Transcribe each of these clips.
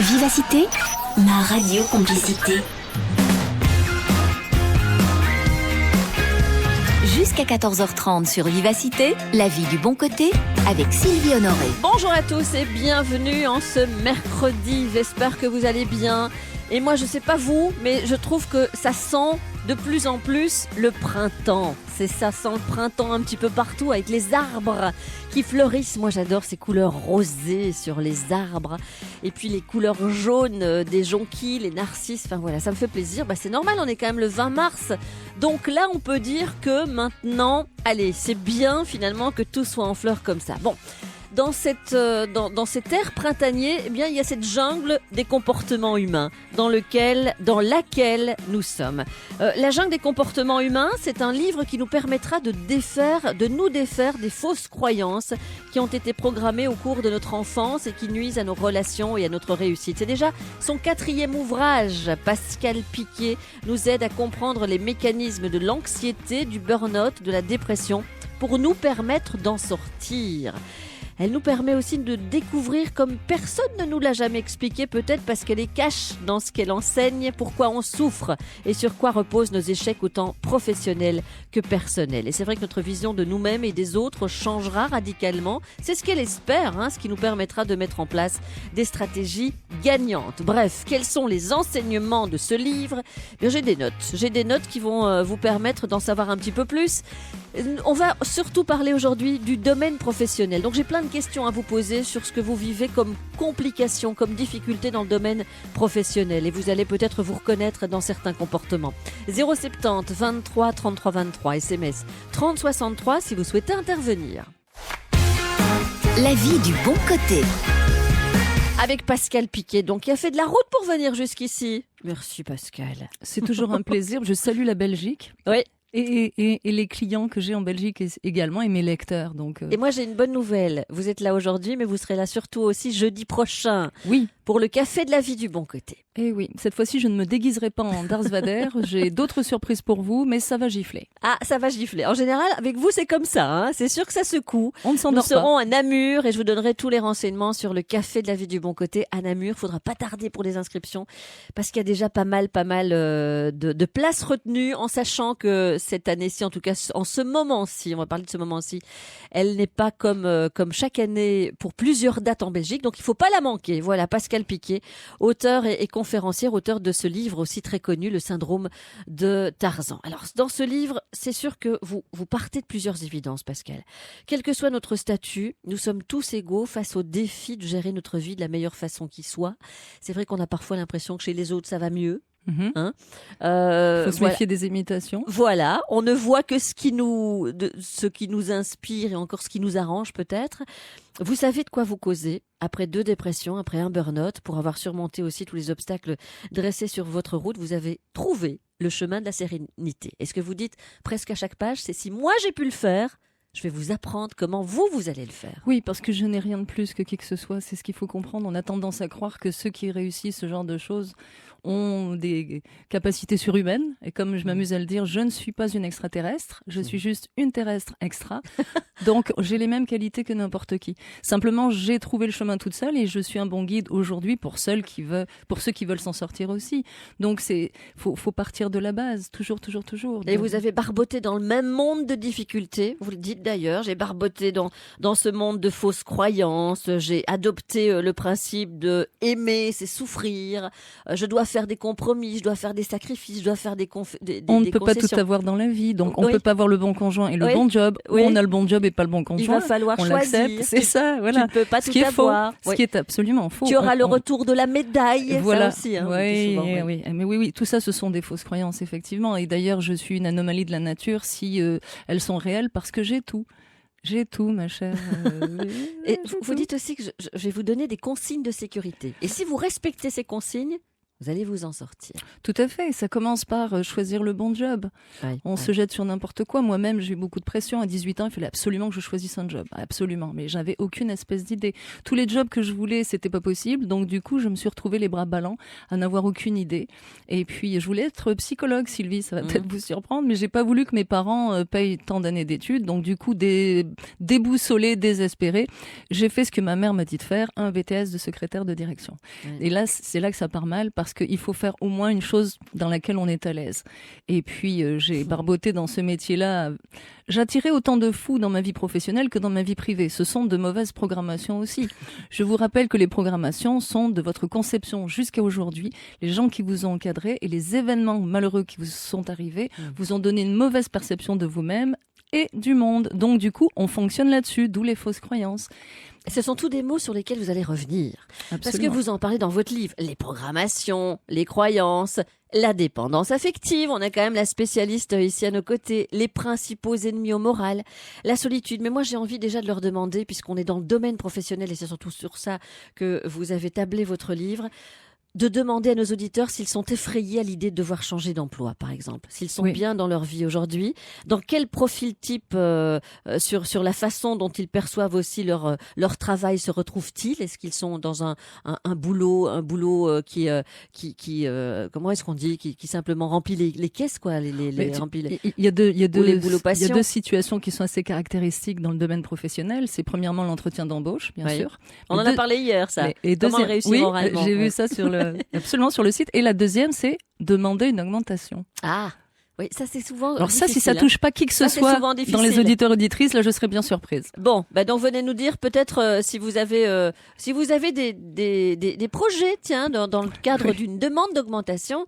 Vivacité, ma radio complicité. Jusqu'à 14h30 sur Vivacité, la vie du bon côté avec Sylvie Honoré. Bonjour à tous et bienvenue en ce mercredi. J'espère que vous allez bien. Et moi, je sais pas vous, mais je trouve que ça sent de plus en plus le printemps. C'est ça, sent le printemps un petit peu partout avec les arbres qui fleurissent. Moi, j'adore ces couleurs rosées sur les arbres. Et puis les couleurs jaunes des jonquilles, les narcisses. Enfin voilà, ça me fait plaisir. C'est normal, on est quand même le 20 mars. Donc là, on peut dire que maintenant, allez, c'est bien finalement que tout soit en fleurs comme ça. Bon. Dans cet air printanier, eh bien, il y a cette jungle des comportements humains dans laquelle nous sommes. La jungle des comportements humains, c'est un livre qui nous permettra de nous défaire des fausses croyances qui ont été programmées au cours de notre enfance et qui nuisent à nos relations et à notre réussite. C'est déjà son 4e ouvrage. Pascal Piquet nous aide à comprendre les mécanismes de l'anxiété, du burn-out, de la dépression pour nous permettre d'en sortir. Elle nous permet aussi de découvrir, comme personne ne nous l'a jamais expliqué, peut-être parce qu'elle est cache dans ce qu'elle enseigne, pourquoi on souffre et sur quoi reposent nos échecs autant professionnels que personnels. Et c'est vrai que notre vision de nous-mêmes et des autres changera radicalement. C'est ce qu'elle espère, ce qui nous permettra de mettre en place des stratégies gagnantes. Bref, quels sont les enseignements de ce livre ? Bien, j'ai des notes. J'ai des notes qui vont vous permettre d'en savoir un petit peu plus. On va surtout parler aujourd'hui du domaine professionnel. Donc j'ai plein de questions à vous poser sur ce que vous vivez comme complications, comme difficultés dans le domaine professionnel. Et vous allez peut-être vous reconnaître dans certains comportements. 070 23 33 23, SMS 30 63 si vous souhaitez intervenir. La vie du bon côté. Avec Pascal Piquet, donc qui a fait de la route pour venir jusqu'ici. Merci Pascal. C'est toujours un plaisir. Je salue la Belgique. Oui. Et les clients que j'ai en Belgique également et mes lecteurs. Et moi j'ai une bonne nouvelle. Vous êtes là aujourd'hui, mais vous serez là surtout aussi jeudi prochain. Oui. Pour le café de la vie du bon côté. Eh oui, cette fois-ci je ne me déguiserai pas en Darth Vader. J'ai d'autres surprises pour vous, mais ça va gifler. Ah, ça va gifler. En général, avec vous c'est comme ça. C'est sûr que ça secoue. On ne s'endort pas. Nous serons à Namur et je vous donnerai tous les renseignements sur le café de la vie du bon côté à Namur. Faudra pas tarder pour les inscriptions parce qu'il y a déjà pas mal de places retenues, en sachant que cette année-ci, en tout cas en ce moment-ci, on va parler de ce moment-ci, elle n'est pas comme chaque année pour plusieurs dates en Belgique, donc il faut pas la manquer. Voilà, Pascal Piquet, auteur et conférencière, auteur de ce livre aussi très connu, Le syndrome de Tarzan. Alors, dans ce livre, c'est sûr que vous partez de plusieurs évidences, Pascal. Quel que soit notre statut, nous sommes tous égaux face au défi de gérer notre vie de la meilleure façon qui soit. C'est vrai qu'on a parfois l'impression que chez les autres, ça va mieux. Faut se méfier des imitations. Voilà, on ne voit que ce qui nous inspire et encore ce qui nous arrange peut-être. Vous savez de quoi vous causez après 2 dépressions, après un burn-out, pour avoir surmonté aussi tous les obstacles dressés sur votre route. Vous avez trouvé le chemin de la sérénité. Et ce que vous dites presque à chaque page, c'est si moi j'ai pu le faire, je vais vous apprendre comment vous allez le faire. Oui, parce que je n'ai rien de plus que qui que ce soit. C'est ce qu'il faut comprendre. On a tendance à croire que ceux qui réussissent ce genre de choses ont des capacités surhumaines. Et comme je m'amuse à le dire, je ne suis pas une extraterrestre. Je suis juste une terrestre extra. Donc, j'ai les mêmes qualités que n'importe qui. Simplement, j'ai trouvé le chemin toute seule et je suis un bon guide aujourd'hui pour ceux qui veulent s'en sortir aussi. Donc, faut partir de la base. Toujours. Et vous avez barboté dans le même monde de difficultés. Vous le dites d'ailleurs, j'ai barboté dans ce monde de fausses croyances. J'ai adopté le principe de aimer, c'est souffrir. Je dois faire des compromis, je dois faire des sacrifices, je dois faire des On ne peut pas tout avoir dans la vie, donc on ne peut pas avoir le bon conjoint et le bon job. Oui. On a le bon job et pas le bon conjoint. Il va falloir on choisir. L'accepte. C'est ça, voilà. Tu ne peux pas tout avoir. Faux, ce qui est absolument faux. Tu auras le retour de la médaille, voilà. Ça aussi. Oui. Mais oui, tout ça, ce sont des fausses croyances, effectivement. Et d'ailleurs, je suis une anomalie de la nature si elles sont réelles parce que j'ai tout. J'ai tout, ma chère. Et vous dites aussi que je vais vous donner des consignes de sécurité. Et si vous respectez ces consignes, Vous allez vous en sortir. Tout à fait. Ça commence par choisir le bon job. Ouais, On se jette sur n'importe quoi. Moi-même, j'ai eu beaucoup de pression. À 18 ans, il fallait absolument que je choisisse un job. Absolument. Mais j'avais aucune espèce d'idée. Tous les jobs que je voulais, c'était pas possible. Donc, du coup, je me suis retrouvée les bras ballants à n'avoir aucune idée. Et puis, je voulais être psychologue, Sylvie. Ça va peut-être vous surprendre, mais j'ai pas voulu que mes parents payent tant d'années d'études. Donc, du coup, déboussolée, désespérée, j'ai fait ce que ma mère m'a dit de faire, un BTS de secrétaire de direction. Ouais. Et là, c'est là que ça part mal parce qu'il faut faire au moins une chose dans laquelle on est à l'aise. Et puis, j'ai barboté dans ce métier-là. J'attirais autant de fous dans ma vie professionnelle que dans ma vie privée. Ce sont de mauvaises programmations aussi. Je vous rappelle que les programmations sont de votre conception jusqu'à aujourd'hui. Les gens qui vous ont encadré et les événements malheureux qui vous sont arrivés vous ont donné une mauvaise perception de vous-même et du monde. Donc, du coup, on fonctionne là-dessus, d'où les fausses croyances. Ce sont tous des mots sur lesquels vous allez revenir. Absolument. Parce que vous en parlez dans votre livre. Les programmations, les croyances, la dépendance affective. On a quand même la spécialiste ici à nos côtés. Les principaux ennemis au moral. La solitude. Mais moi, j'ai envie déjà de leur demander, puisqu'on est dans le domaine professionnel et c'est surtout sur ça que vous avez tablé votre livre, de demander à nos auditeurs s'ils sont effrayés à l'idée de devoir changer d'emploi, par exemple. S'ils sont bien dans leur vie aujourd'hui. Dans quel profil type, sur la façon dont ils perçoivent aussi leur travail se retrouvent-ils? Est-ce qu'ils sont dans un boulot qui comment est-ce qu'on dit, qui simplement remplit les caisses, quoi, remplit il y a les boulots patients. deux situations qui sont assez caractéristiques dans le domaine professionnel. C'est premièrement l'entretien d'embauche, bien sûr. On en a parlé hier, ça. Et comment réussir oralement. J'ai vu ça absolument sur le site. Et la deuxième, c'est demander une augmentation. Ah, oui, ça c'est souvent. Alors ça, si ça touche pas qui que ce soit dans les auditeurs auditrices, là, je serais bien surprise. Bon, donc venez nous dire peut-être si vous avez des projets, tiens, dans le cadre d'une demande d'augmentation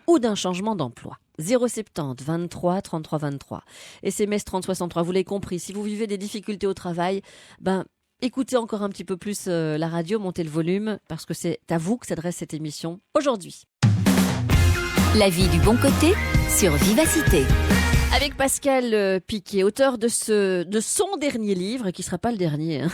ou d'un changement d'emploi. 070 23 33 23. SMS 30 63. Vous l'avez compris. Si vous vivez des difficultés au travail, écoutez encore un petit peu plus la radio, montez le volume, parce que c'est à vous que s'adresse cette émission aujourd'hui. La vie du bon côté sur Vivacité. Avec Pascal Piquet, auteur de son dernier livre, qui ne sera pas le dernier, hein.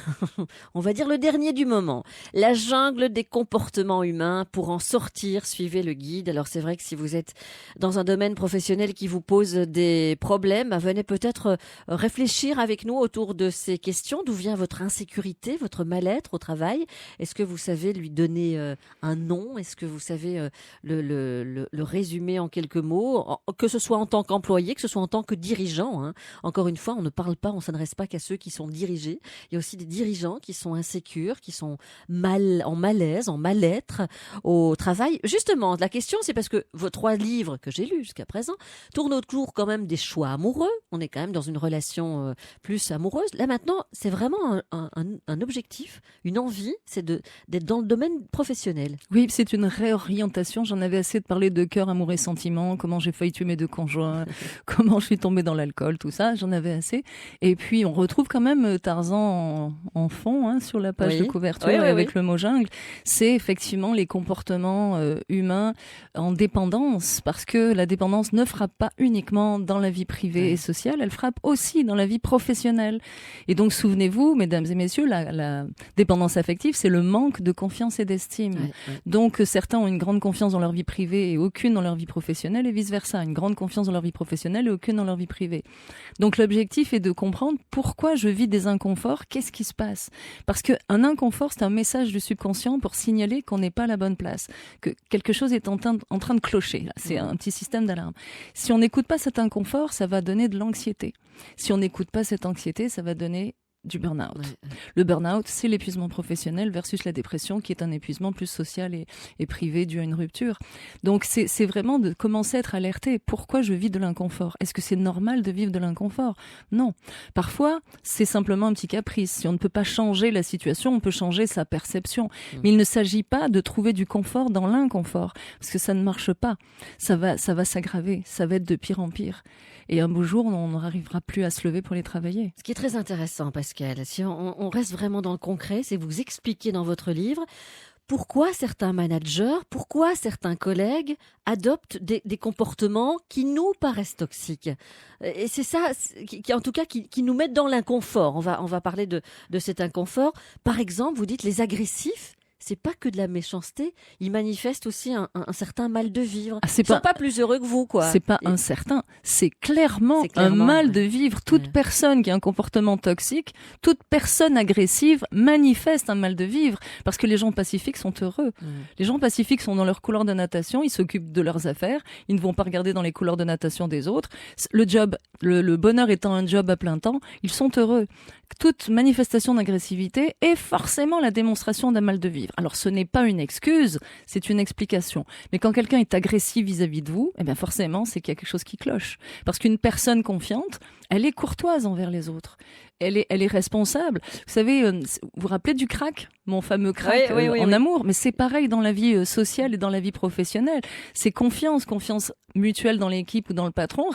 On va dire le dernier du moment. La jungle des comportements humains. Pour en sortir, suivez le guide. Alors c'est vrai que si vous êtes dans un domaine professionnel qui vous pose des problèmes, venez peut-être réfléchir avec nous autour de ces questions. D'où vient votre insécurité, votre mal-être au travail? Est-ce que vous savez lui donner un nom? Est-ce que vous savez le résumer en quelques mots? Que ce soit en tant qu'employé, que ce soit en tant que dirigeant, hein. Encore une fois, on ne parle pas, on s'adresse pas qu'à ceux qui sont dirigés. Il y a aussi des dirigeants qui sont insécures, qui sont en malaise, en mal-être au travail. Justement, la question, c'est parce que vos 3 livres que j'ai lus jusqu'à présent tournent autour quand même des choix amoureux. On est quand même dans une relation plus amoureuse. Là maintenant, c'est vraiment un objectif, une envie, c'est d'être dans le domaine professionnel. Oui, c'est une réorientation. J'en avais assez de parler de cœur, amour et sentiment, comment j'ai failli tuer mes 2 conjoints, comment je suis tombée dans l'alcool, tout ça, j'en avais assez. Et puis, on retrouve quand même Tarzan en fond, hein, sur la page de couverture avec le mot jungle. C'est effectivement les comportements humains en dépendance, parce que la dépendance ne frappe pas uniquement dans la vie privée et sociale, elle frappe aussi dans la vie professionnelle. Et donc, souvenez-vous, mesdames et messieurs, la dépendance affective, c'est le manque de confiance et d'estime. Donc, certains ont une grande confiance dans leur vie privée et aucune dans leur vie professionnelle, et vice-versa, une grande confiance dans leur vie professionnelle et aucune dans leur vie privée. Donc l'objectif est de comprendre pourquoi je vis des inconforts, qu'est-ce qui se passe. Parce qu'un inconfort, c'est un message du subconscient pour signaler qu'on n'est pas à la bonne place, que quelque chose est en train de clocher. Là. C'est un petit système d'alarme. Si on n'écoute pas cet inconfort, ça va donner de l'anxiété. Si on n'écoute pas cette anxiété, ça va donner du burn-out. Le burn-out, c'est l'épuisement professionnel versus la dépression, qui est un épuisement plus social et privé dû à une rupture. Donc, c'est vraiment de commencer à être alerté. Pourquoi je vis de l'inconfort? Est-ce que c'est normal de vivre de l'inconfort? Non. Parfois, c'est simplement un petit caprice. Si on ne peut pas changer la situation, on peut changer sa perception. Mais il ne s'agit pas de trouver du confort dans l'inconfort, parce que ça ne marche pas. Ça va s'aggraver. Ça va être de pire en pire. Et un beau jour, on n'arrivera plus à se lever pour les travailler. Ce qui est très intéressant, Pascal, si on reste vraiment dans le concret, c'est vous expliquer dans votre livre pourquoi certains managers, pourquoi certains collègues adoptent des comportements qui nous paraissent toxiques. Et c'est ça, qui en tout cas, qui nous mettent dans l'inconfort. On va parler de cet inconfort. Par exemple, vous dites les agressifs, c'est pas que de la méchanceté, ils manifestent aussi un certain mal de vivre. Ah, c'est Ils sont pas plus heureux que vous, quoi. C'est pas incertain, c'est clairement un clairement, mal ouais. de vivre. Toute Ouais. personne qui a un comportement toxique, toute personne agressive manifeste un mal de vivre parce que les gens pacifiques sont heureux. Les gens pacifiques sont dans leur couloir de natation, ils s'occupent de leurs affaires, ils ne vont pas regarder dans les couloirs de natation des autres. Le job, le bonheur étant un job à plein temps, ils sont heureux. Toute manifestation d'agressivité est forcément la démonstration d'un mal de vivre. Alors ce n'est pas une excuse, c'est une explication. Mais quand quelqu'un est agressif vis-à-vis de vous, eh bien forcément c'est qu'il y a quelque chose qui cloche. Parce qu'une personne confiante, elle est courtoise envers les autres. Elle est responsable. Vous savez, vous vous rappelez du crack, mon fameux crack Oui, en oui. amour, mais c'est pareil dans la vie sociale et dans la vie professionnelle. C'est confiance mutuelle dans l'équipe ou dans le patron,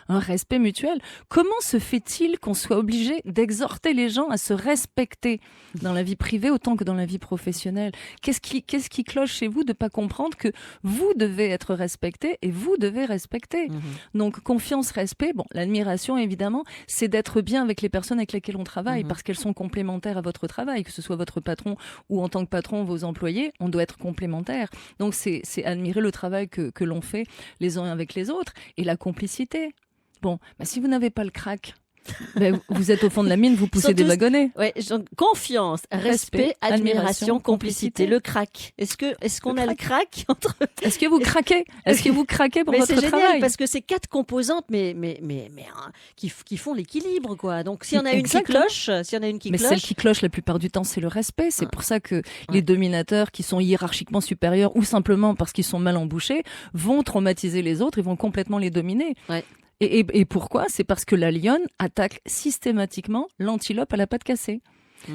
un respect mutuel. Comment se fait-il qu'on soit obligé d'exhorter les gens à se respecter dans la vie privée autant que dans la vie professionnelle? Qu'est-ce qui cloche chez vous de pas comprendre que vous devez être respecté et vous devez respecter? Donc confiance, respect, bon, l'admiration évidemment, c'est d'être bien avec les personnes avec lesquelles on travaille parce qu'elles sont complémentaires à votre travail, que ce soit votre patron ou en tant que patron vos employés, on doit être complémentaires. Donc c'est admirer le travail que l'on fait les uns avec les autres et la complicité. Bon, bah, si vous n'avez pas le crack, ben, vous êtes au fond de la mine, vous poussez des wagonnets. Ouais, donc, confiance, respect, admiration, complicité. Le crack. Est-ce qu'on a le crack entre... Est-ce que vous craquez? Est-ce que vous craquez pour mais votre c'est génial travail? parce que c'est 4 composantes, mais hein, qui font l'équilibre, quoi. Donc s'il y en a une qui Exactement. cloche, Mais celle qui cloche la plupart du temps, c'est le respect. C'est pour ça que les dominateurs qui sont hiérarchiquement supérieurs ou simplement parce qu'ils sont mal embouchés vont traumatiser les autres et vont complètement les dominer. Ouais. Et pourquoi? C'est parce que la lionne attaque systématiquement l'antilope à la patte cassée.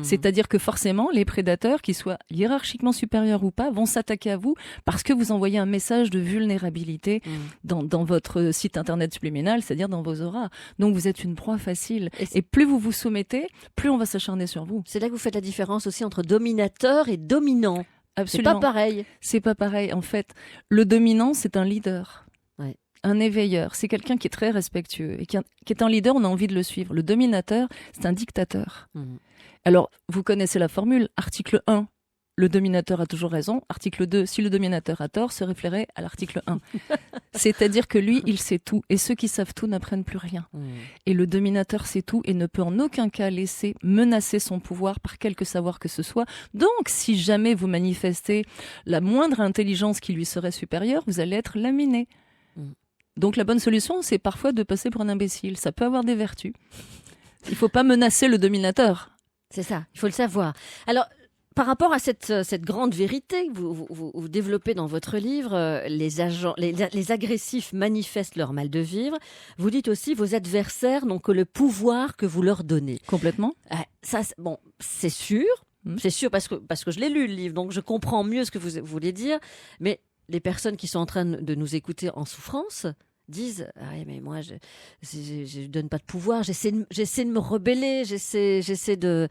C'est-à-dire que forcément, les prédateurs, qu'ils soient hiérarchiquement supérieurs ou pas, vont s'attaquer à vous parce que vous envoyez un message de vulnérabilité dans votre site internet subliminal, c'est-à-dire dans vos auras. Donc vous êtes une proie facile. Et plus vous vous soumettez, plus on va s'acharner sur vous. C'est là que vous faites la différence aussi entre dominateur et dominant. Absolument. C'est pas pareil. C'est pas pareil. En fait, le dominant, c'est un leader. Ouais. Un éveilleur, c'est quelqu'un qui est très respectueux et qui est un leader, on a envie de le suivre. Le dominateur, c'est un dictateur. Alors, vous connaissez la formule, article 1, le dominateur a toujours raison. Article 2, si le dominateur a tort, se référer à l'article 1. C'est-à-dire que lui, il sait tout et ceux qui savent tout n'apprennent plus rien. Et le dominateur sait tout et ne peut en aucun cas laisser menacer son pouvoir par quelque savoir que ce soit. Donc, si jamais vous manifestez la moindre intelligence qui lui serait supérieure, vous allez être laminé. Donc la bonne solution, c'est parfois de passer pour un imbécile. Ça peut avoir des vertus. Il ne faut pas menacer le dominateur. C'est ça, il faut le savoir. Alors, par rapport à cette grande vérité que vous développez dans votre livre, les agressifs manifestent leur mal de vivre. Vous dites aussi vos adversaires n'ont que le pouvoir que vous leur donnez. Complètement. Ça, bon, c'est sûr. C'est sûr parce que je l'ai lu le livre, donc je comprends mieux ce que vous voulez dire. Mais les personnes qui sont en train de nous écouter en souffrance disent « Ah, mais moi, je donne pas de pouvoir, j'essaie de me rebeller, j'essaie de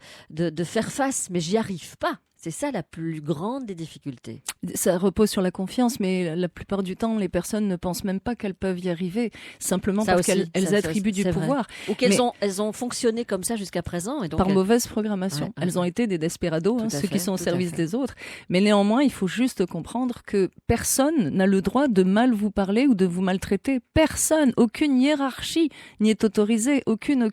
faire face, mais j'y arrive pas. » C'est ça la plus grande des difficultés. Ça repose sur la confiance, mais la plupart du temps, les personnes ne pensent même pas qu'elles peuvent y arriver, simplement parce qu'elles attribuent du pouvoir. Ou qu'elles ont fonctionné comme ça jusqu'à présent. Et donc par mauvaise programmation. Elles ont été des desperados, ceux qui sont au service des autres. Mais néanmoins, il faut juste comprendre que personne n'a le droit de mal vous parler ou de vous maltraiter. Personne, aucune hiérarchie n'y est autorisée, aucune.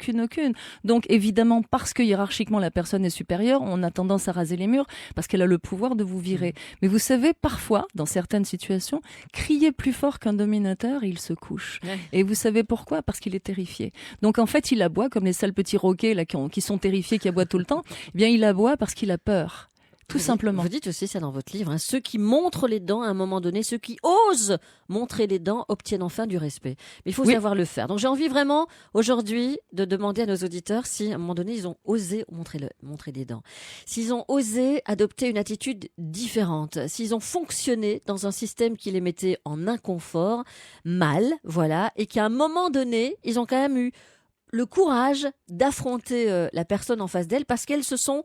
Donc évidemment, parce que hiérarchiquement la personne est supérieure, on a tendance à raser les murs, parce qu'elle a le pouvoir de vous virer. Mais vous savez, parfois, dans certaines situations, crier plus fort qu'un dominateur, il se couche. Et vous savez pourquoi? Parce qu'il est terrifié. Donc en fait, il aboie comme les sales petits roquets là, qui sont terrifiés, qui aboient tout le temps. Eh bien, il aboie parce qu'il a peur. Tout simplement. Vous dites aussi ça dans votre livre, ceux qui montrent les dents à un moment donné, ceux qui osent montrer les dents obtiennent enfin du respect. Mais il faut savoir le faire. Donc j'ai envie vraiment aujourd'hui de demander à nos auditeurs si à un moment donné ils ont osé montrer les dents, s'ils ont osé adopter une attitude différente, s'ils ont fonctionné dans un système qui les mettait en inconfort, mal, voilà, et qu'à un moment donné ils ont quand même eu le courage d'affronter la personne en face d'elle parce qu'elles se sont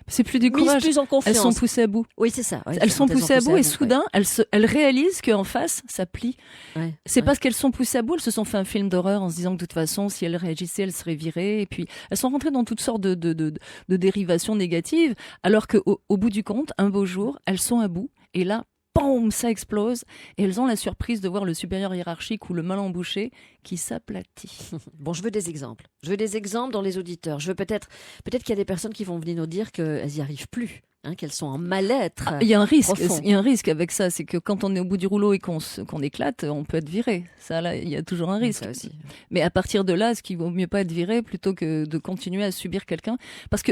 C'est plus du mise courage. plus en confiance. Elles sont poussées à bout. Oui, c'est ça. Ouais, Elles sont poussées à bout et ouais. soudain, elles réalisent qu'en face, ça plie. Ouais, C'est ouais. parce qu'elles sont poussées à bout, elles se sont fait un film d'horreur en se disant que de toute façon, si elles réagissaient, elles seraient virées. Et puis, elles sont rentrées dans toutes sortes de dérivations négatives, alors qu'au au bout du compte, un beau jour, elles sont à bout. Et là, boum, ça explose. Et elles ont la surprise de voir le supérieur hiérarchique ou le mal embouché qui s'aplatit. Bon, je veux des exemples. Je veux des exemples dans les auditeurs. Je veux peut-être qu'il y a des personnes qui vont venir nous dire qu'elles n'y arrivent plus, hein, qu'elles sont en mal-être. Il y a un risque. profond. Il y a un risque avec ça, c'est que quand on est au bout du rouleau et qu'on éclate, on peut être viré. Ça, là, il y a toujours un risque. Ça aussi. Mais à partir de là, ce qu'il vaut mieux pas être viré plutôt que de continuer à subir quelqu'un, parce que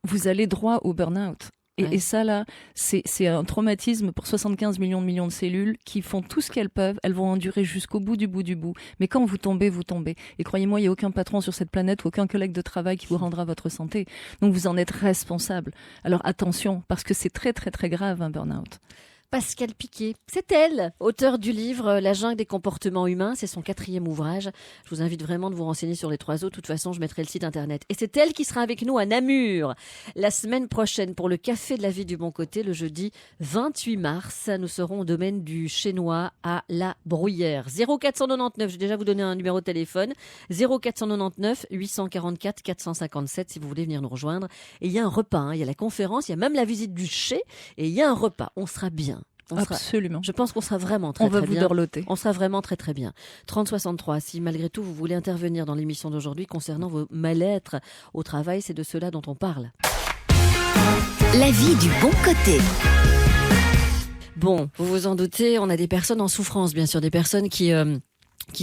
vous allez droit au burn-out. Ouais. Et ça, là, c'est un traumatisme pour 75 millions de cellules qui font tout ce qu'elles peuvent. Elles vont endurer jusqu'au bout du bout du bout. Mais quand vous tombez, vous tombez. Et croyez-moi, il n'y a aucun patron sur cette planète, aucun collègue de travail qui vous rendra votre santé. Donc vous en êtes responsable. Alors attention, parce que c'est très, très, très grave, un burn-out. Pascal Piquet, c'est elle, auteure du livre La jungle des comportements humains, c'est son 4e ouvrage. Je vous invite vraiment de vous renseigner sur les 3 autres, de toute façon je mettrai le site internet. Et c'est elle qui sera avec nous à Namur la semaine prochaine pour le Café de la Vie du Bon Côté, le jeudi 28 mars. Nous serons au domaine du Chénois à La Bruyère. 0499, je vais déjà vous donner un numéro de téléphone, 0499 844 457 si vous voulez venir nous rejoindre. Et il y a un repas, hein, il y a la conférence, il y a même la visite du Chez et il y a un repas, on sera bien. Absolument. Je pense qu'on sera vraiment très On va très vous bien. dorloter. On sera vraiment très très bien. 3063, si malgré tout vous voulez intervenir dans l'émission d'aujourd'hui concernant vos mal-être au travail, c'est de cela dont on parle. La vie du bon côté. Bon, vous vous en doutez, on a des personnes en souffrance, bien sûr, des personnes qui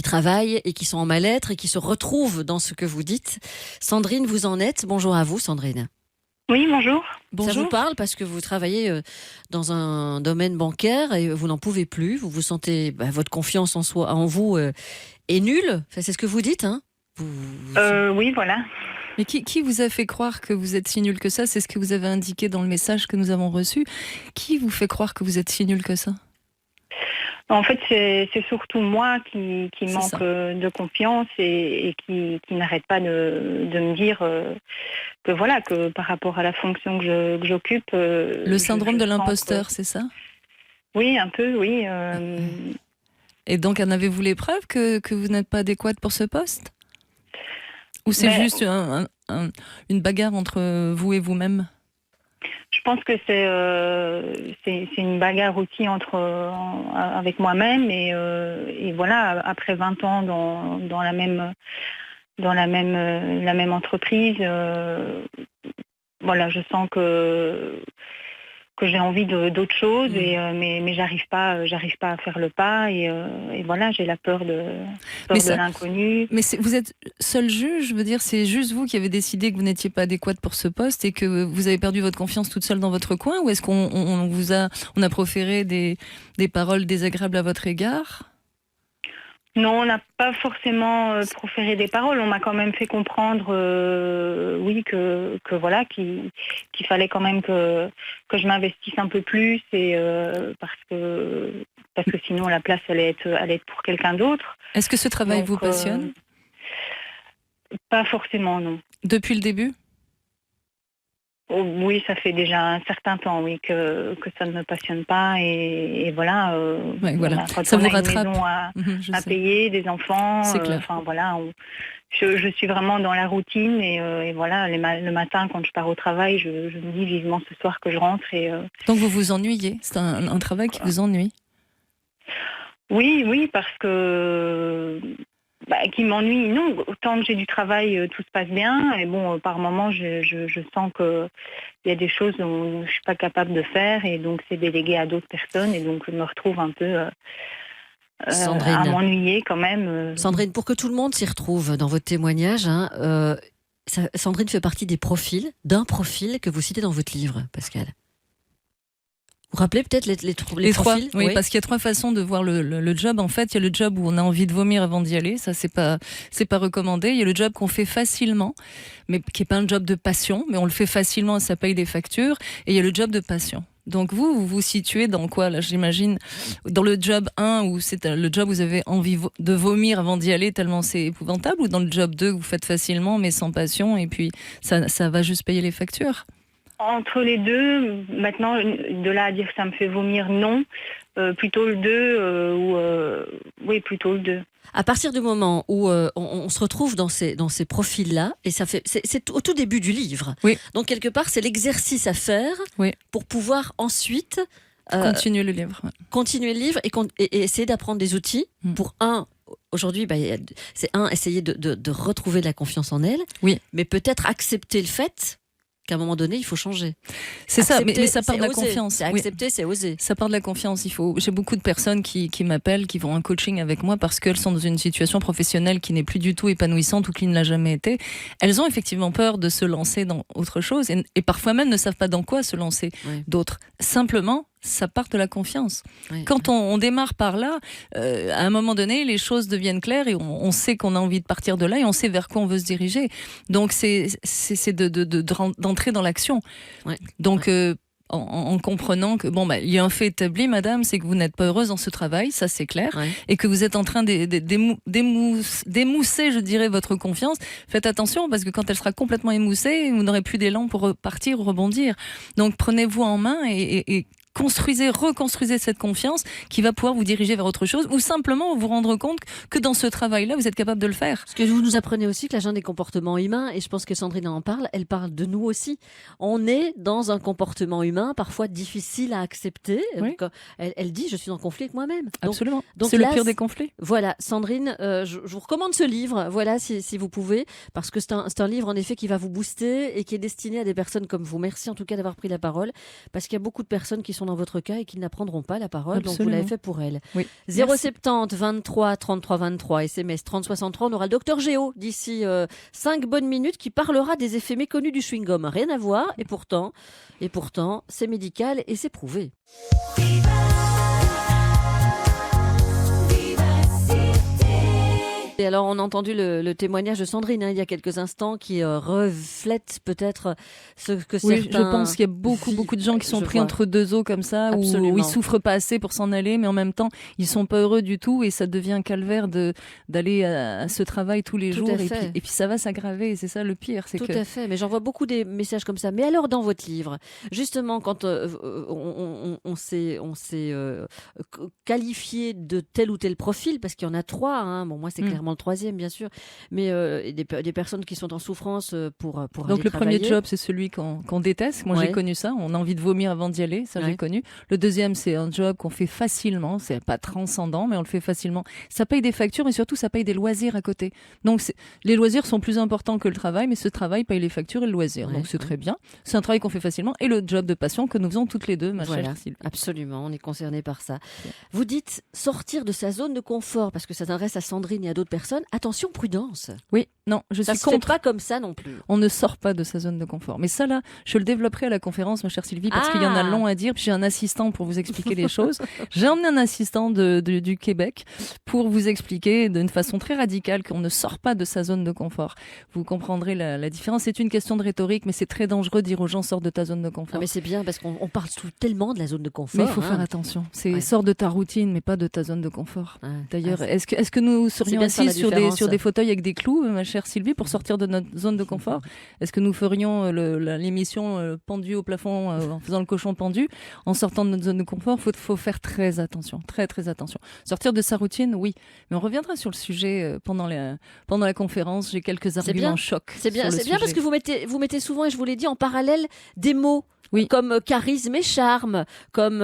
travaillent et qui sont en mal-être et qui se retrouvent dans ce que vous dites. Sandrine, vous en êtes. Bonjour à vous, Sandrine. Oui, bonjour. Ça vous parle parce que vous travaillez dans un domaine bancaire et vous n'en pouvez plus. Vous vous sentez, votre confiance en vous est nulle. Enfin, c'est ce que vous dites, hein? Oui, voilà. Mais qui vous a fait croire que vous êtes si nul que ça? C'est ce que vous avez indiqué dans le message que nous avons reçu. Qui vous fait croire que vous êtes si nul que ça? En fait, c'est surtout moi qui C'est manque ça. de confiance et qui n'arrête pas de me dire que voilà, que par rapport à la fonction que j'occupe... Le syndrome je de sens l'imposteur, que- c'est ça? Oui, un peu, oui. Et donc, en avez-vous les preuves que vous n'êtes pas adéquate pour ce poste? Ou c'est Ben, juste une bagarre entre vous et vous-même? Je pense que c'est une bagarre aussi avec moi-même et voilà, après 20 ans dans la même entreprise, voilà, je sens que j'ai envie d'autre chose mais j'arrive pas à faire le pas et voilà, j'ai la peur de l'inconnu. Mais vous êtes seul juge, je veux dire, c'est juste vous qui avez décidé que vous n'étiez pas adéquate pour ce poste et que vous avez perdu votre confiance toute seule dans votre coin, ou est-ce on a proféré des paroles désagréables à votre égard? Non, on n'a pas forcément proféré des paroles. On m'a quand même fait comprendre, oui, que voilà, qu'il fallait quand même que je m'investisse un peu plus et parce que sinon la place allait être pour quelqu'un d'autre. Est-ce que ce travail Donc, vous passionne? Pas forcément, non. Depuis le début? Oh, oui, ça fait déjà un certain temps, oui, que ça ne me passionne pas et voilà. Ouais, voilà. Quand Ça on vous a une rattrape. maison Je à sais. payer, des enfants, C'est clair. enfin voilà, je suis vraiment dans la routine et voilà, le matin quand je pars au travail, je me dis vivement ce soir que je rentre et Donc vous vous ennuyez? C'est un travail qui vous ennuie? oui, parce que qui m'ennuie, non, tant que j'ai du travail, tout se passe bien et bon, par moments je sens que il y a des choses dont je suis pas capable de faire et donc c'est délégué à d'autres personnes et donc je me retrouve un peu Sandrine. à m'ennuyer quand même. Sandrine, pour que tout le monde s'y retrouve dans votre témoignage, hein, Sandrine fait partie d'un profil que vous citez dans votre livre, Pascal. Vous rappelez peut-être les trois, profils? oui, parce qu'il y a 3 façons de voir le job. En fait, il y a le job où on a envie de vomir avant d'y aller, ça c'est pas recommandé. Il y a le job qu'on fait facilement, mais qui est pas un job de passion, mais on le fait facilement, ça paye des factures. Et il y a le job de passion. Donc vous vous situez dans quoi là? J'imagine dans le job 1 où c'est le job où vous avez envie de vomir avant d'y aller tellement c'est épouvantable, ou dans le job 2 que vous faites facilement mais sans passion et puis ça va juste payer les factures. Entre les deux, maintenant, de là à dire que ça me fait vomir, non. Plutôt le 2, oui, plutôt le 2. À partir du moment où on se retrouve dans ces profils-là, et c'est au tout début du livre. Oui. Donc quelque part, c'est l'exercice à faire Oui. pour pouvoir ensuite Continuer le livre. continuer le livre et essayer d'apprendre des outils pour aujourd'hui, c'est essayer de retrouver de la confiance en elle, Oui. mais peut-être accepter le fait qu'à un moment donné, il faut changer. C'est ça, Accepter, mais ça part de la c'est oser. confiance. C'est Oui. accepter, c'est oser. Ça part de la confiance. J'ai beaucoup de personnes qui m'appellent, qui vont en coaching avec moi parce qu'elles sont dans une situation professionnelle qui n'est plus du tout épanouissante ou qui ne l'a jamais été. Elles ont effectivement peur de se lancer dans autre chose et parfois même ne savent pas dans quoi se lancer. Oui. D'autres, simplement, ça part de la confiance. Oui. Quand on démarre par là, à un moment donné, les choses deviennent claires et on sait qu'on a envie de partir de là et on sait vers quoi on veut se diriger. Donc, c'est d'entrer dans l'action. Oui. Donc, en comprenant que il y a un fait établi, madame, c'est que vous n'êtes pas heureuse dans ce travail, ça c'est clair, Ouais. et que vous êtes en train d'émousser, je dirais, votre confiance. Faites attention parce que quand elle sera complètement émoussée, vous n'aurez plus d'élan pour repartir ou rebondir. Donc prenez-vous en main et reconstruisez cette confiance qui va pouvoir vous diriger vers autre chose ou simplement vous rendre compte que dans ce travail-là, vous êtes capable de le faire. Parce que vous nous apprenez aussi que la junte des comportements humains, et je pense que Sandrine en parle, elle parle de nous aussi. On est dans un comportement humain parfois difficile à accepter. Oui. Elle dit, je suis en conflit avec moi-même. Donc, Absolument. donc C'est là, le pire des conflits. voilà, Sandrine, je vous recommande ce livre, voilà, si vous pouvez, parce que c'est un livre en effet qui va vous booster et qui est destiné à des personnes comme vous. Merci en tout cas d'avoir pris la parole, parce qu'il y a beaucoup de personnes qui sont dans votre cas et qui n'apprendront pas la parole, donc vous Absolument. l'avez fait pour elles. Oui. 070 23 33 23, SMS 30 63, on aura le docteur Géo d'ici 5 bonnes minutes qui parlera des effets méconnus du chewing-gum. Rien à voir, et pourtant, c'est médical et c'est prouvé. Et alors, on a entendu le témoignage de Sandrine il y a quelques instants qui reflète peut-être ce que Oui, certains... je pense qu'il y a beaucoup de gens qui sont Je pris vois. entre deux eaux comme ça, Absolument. où ils souffrent pas assez pour s'en aller, mais en même temps, ils sont pas heureux du tout et ça devient un calvaire d'aller à ce travail tous les Tout jours à et fait. puis ça va s'aggraver et c'est ça le pire. C'est Tout que à fait, mais j'en vois beaucoup des messages comme ça. Mais alors, dans votre livre, justement, quand on s'est qualifié de tel ou tel profil, parce qu'il y en a 3, hein. Bon, moi c'est clairement le 3e, bien sûr, mais des personnes qui sont en souffrance pour aller Donc le travailler. premier job, c'est celui qu'on déteste. Moi, Ouais. j'ai connu ça. On a envie de vomir avant d'y aller. Ça, Ouais. j'ai connu. Le deuxième, c'est un job qu'on fait facilement. C'est pas transcendant, mais on le fait facilement. Ça paye des factures et surtout, ça paye des loisirs à côté. Donc, les loisirs sont plus importants que le travail, mais ce travail paye les factures et le loisir. Ouais, Donc, c'est ouais. très bien. C'est un travail qu'on fait facilement. Et le job de passion que nous faisons toutes les deux, ma Voilà, chère Sylvie. absolument, on est concerné par ça. Vous dites sortir de sa zone de confort, parce que ça s'adresse à Sandrine et à d'autres personnes. Attention, prudence. Oui, non, je Ça suis se fait contre. pas comme ça non plus. On ne sort pas de sa zone de confort. Mais ça, là, je le développerai à la conférence, ma chère Sylvie, parce qu'il y en a long à dire. Puis j'ai un assistant pour vous expliquer les choses. J'ai emmené un assistant du Québec pour vous expliquer d'une façon très radicale qu'on ne sort pas de sa zone de confort. Vous comprendrez la différence. C'est une question de rhétorique, mais c'est très dangereux de dire aux gens sors de ta zone de confort. Ah, mais c'est bien, parce qu'on parle tellement de la zone de confort. Mais il faut faire attention. Sors de ta routine, mais pas de ta zone de confort. Ouais. D'ailleurs, Ah, est-ce que nous serions bien de faire la assis sur différence. des fauteuils avec des clous, ma chère Sylvie, pour sortir de notre zone de confort? Est-ce que nous ferions l'émission pendue au plafond en faisant le cochon pendu en sortant de notre zone de confort? Faut faire très attention, très attention. Sortir de sa routine, oui. Mais on reviendra sur le sujet pendant la conférence. J'ai quelques arguments bien. chocs. C'est bien, sur le c'est bien, parce sujet. que vous mettez souvent, et je vous l'ai dit, en parallèle des mots. Oui. Comme charisme et charme, comme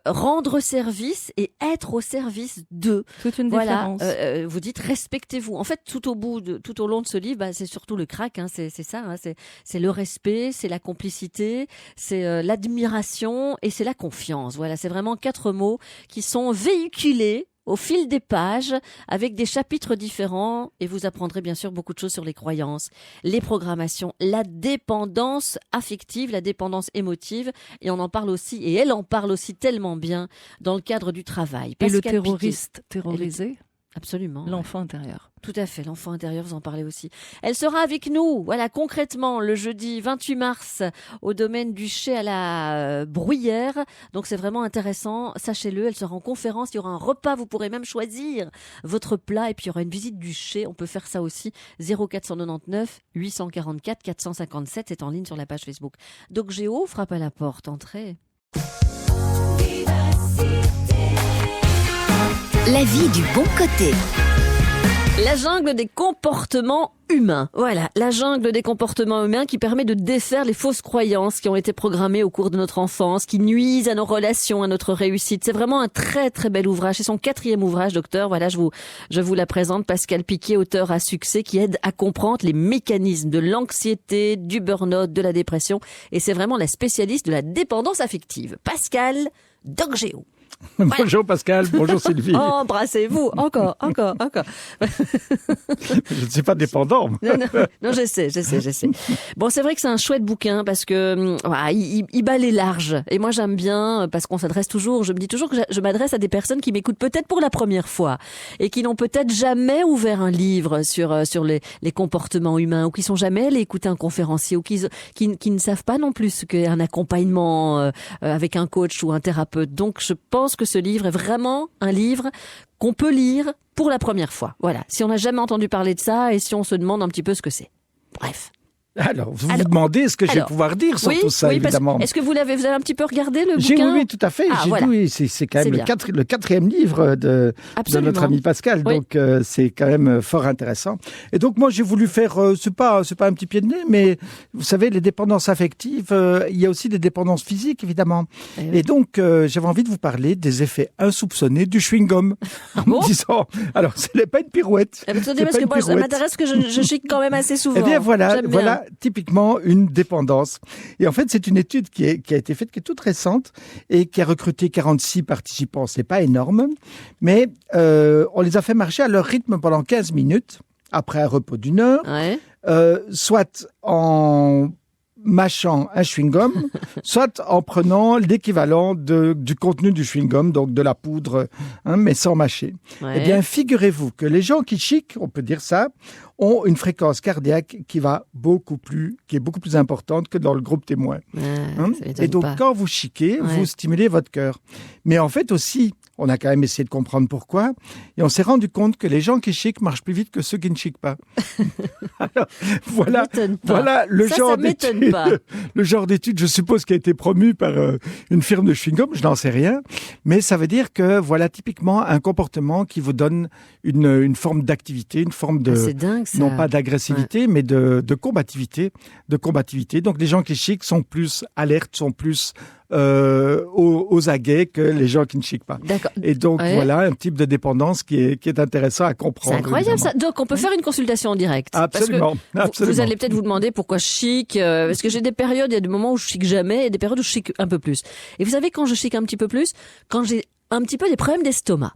rendre service et être au service d'eux. Toute une Voilà, différence. vous dites respectez-vous. En fait, tout au long de ce livre, c'est surtout le crack, hein, c'est ça, hein, c'est le respect, c'est la complicité, c'est l'admiration et c'est la confiance. Voilà, c'est vraiment 4 mots qui sont véhiculés au fil des pages, avec des chapitres différents, et vous apprendrez bien sûr beaucoup de choses sur les croyances, les programmations, la dépendance affective, la dépendance émotive, et on en parle aussi, et elle en parle aussi tellement bien dans le cadre du travail. Et le Pascal Piquet. terroriste terrorisé. Absolument. L'enfant intérieur. Tout à fait, l'enfant intérieur, vous en parlez aussi. Elle sera avec nous, voilà, concrètement, le jeudi 28 mars, au domaine du Chai à la Bruyère. Donc c'est vraiment intéressant, sachez-le, elle sera en conférence, il y aura un repas, vous pourrez même choisir votre plat, et puis il y aura une visite du Chai, on peut faire ça aussi, 0499 844 457, c'est en ligne sur la page Facebook. Doc Géo frappe à la porte, entrez. La vie du bon côté. La jungle des comportements humains. Voilà, la jungle des comportements humains qui permet de défaire les fausses croyances qui ont été programmées au cours de notre enfance, qui nuisent à nos relations, à notre réussite. C'est vraiment un très très bel ouvrage. C'est son 4e ouvrage, docteur. Voilà, je vous la présente. Pascal Piquet, auteur à succès, qui aide à comprendre les mécanismes de l'anxiété, du burn-out, de la dépression. Et c'est vraiment la spécialiste de la dépendance affective. Pascal, Doc Géo. Bonjour Pascal, bonjour Sylvie. Embrassez-vous, encore. Je ne suis pas dépendant. Non, je sais. Bon, c'est vrai que c'est un chouette bouquin parce que voilà, il balaye large. Et moi, j'aime bien parce qu'on s'adresse toujours, je me dis toujours que je m'adresse à des personnes qui m'écoutent peut-être pour la première fois et qui n'ont peut-être jamais ouvert un livre sur les comportements humains ou qui sont jamais allés écouter un conférencier ou qui ne savent pas non plus ce qu'est un accompagnement avec un coach ou un thérapeute. Donc, je pense que ce livre est vraiment un livre qu'on peut lire pour la première fois. Voilà, si on n'a jamais entendu parler de ça et si on se demande un petit peu ce que c'est. Bref. Alors, vous vous demandez ce que je vais pouvoir dire sur tout ça, évidemment. Est-ce que vous avez un petit peu regardé le bouquin? Oui, tout à fait. C'est quand même le 4e livre de notre ami Pascal, donc c'est quand même fort intéressant. Et donc moi j'ai voulu faire, c'est pas un petit pied de nez, mais vous savez, les dépendances affectives, il y a aussi des dépendances physiques, évidemment. Et donc j'avais envie de vous parler des effets insoupçonnés du chewing-gum, en me disant, alors ce n'est pas une pirouette. Attendez, parce que moi ça m'intéresse que je chic quand même assez souvent. Eh bien voilà. Typiquement une dépendance. Et en fait, c'est une étude qui a été faite, qui est toute récente et qui a recruté 46 participants. C'est pas énorme, mais on les a fait marcher à leur rythme pendant 15 minutes, après un repos d'1 heure, soit en mâchant un chewing-gum, soit en prenant l'équivalent du contenu du chewing-gum, donc de la poudre, mais sans mâcher. Eh bien, figurez-vous que les gens qui chiquent, on peut dire ça, ont une fréquence cardiaque qui est beaucoup plus importante que dans le groupe témoin. Et donc, quand vous chiquez, vous stimulez votre cœur. Mais en fait aussi, on a quand même essayé de comprendre pourquoi, et on s'est rendu compte que les gens qui chiquent marchent plus vite que ceux qui ne chiquent pas. Alors, voilà le genre d'étude, je suppose, qui a été promu par une firme de chewing-gum, je n'en sais rien, mais ça veut dire que voilà typiquement un comportement qui vous donne une forme d'activité, une forme de... c'est dingue, ça. Non pas d'agressivité, mais de combativité. Donc les gens qui chiquent sont plus alertes, sont plus aux aguets que les gens qui ne chiquent pas. D'accord. Et donc voilà un type de dépendance qui est intéressant à comprendre. C'est incroyable évidemment. ça. Donc on peut faire une consultation en direct. Absolument. Parce que vous allez peut-être vous demander pourquoi je chique. Parce que j'ai des périodes, il y a des moments où je chique jamais et des périodes où je chique un peu plus. Et vous savez quand je chique un petit peu plus, quand j'ai un petit peu des problèmes d'estomac.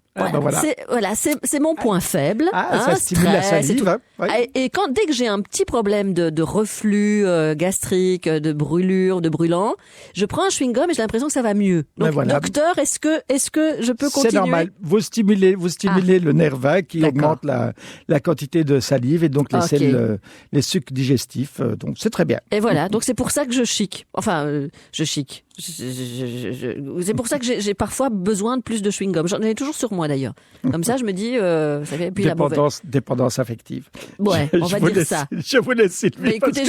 C'est mon point faible. Ça stimule la salive. Et dès que j'ai un petit problème de reflux gastrique, de brûlure, de brûlant, je prends un chewing-gum et j'ai l'impression que ça va mieux. Donc, docteur, est-ce que je peux continuer? C'est normal. Vous stimulez le nerf vague qui augmente la quantité de salive et donc les sucs digestifs. Donc c'est très bien. Et voilà. Donc c'est pour ça que je chique. Enfin, je chique. C'est pour ça que j'ai parfois besoin de plus de chewing-gum. J'en ai toujours sur moi d'ailleurs. Comme ça, je me dis, ça fait puis dépendance affective. Ouais, on va dire ça. Je vous laisse, Sylvie. Mais écoutez,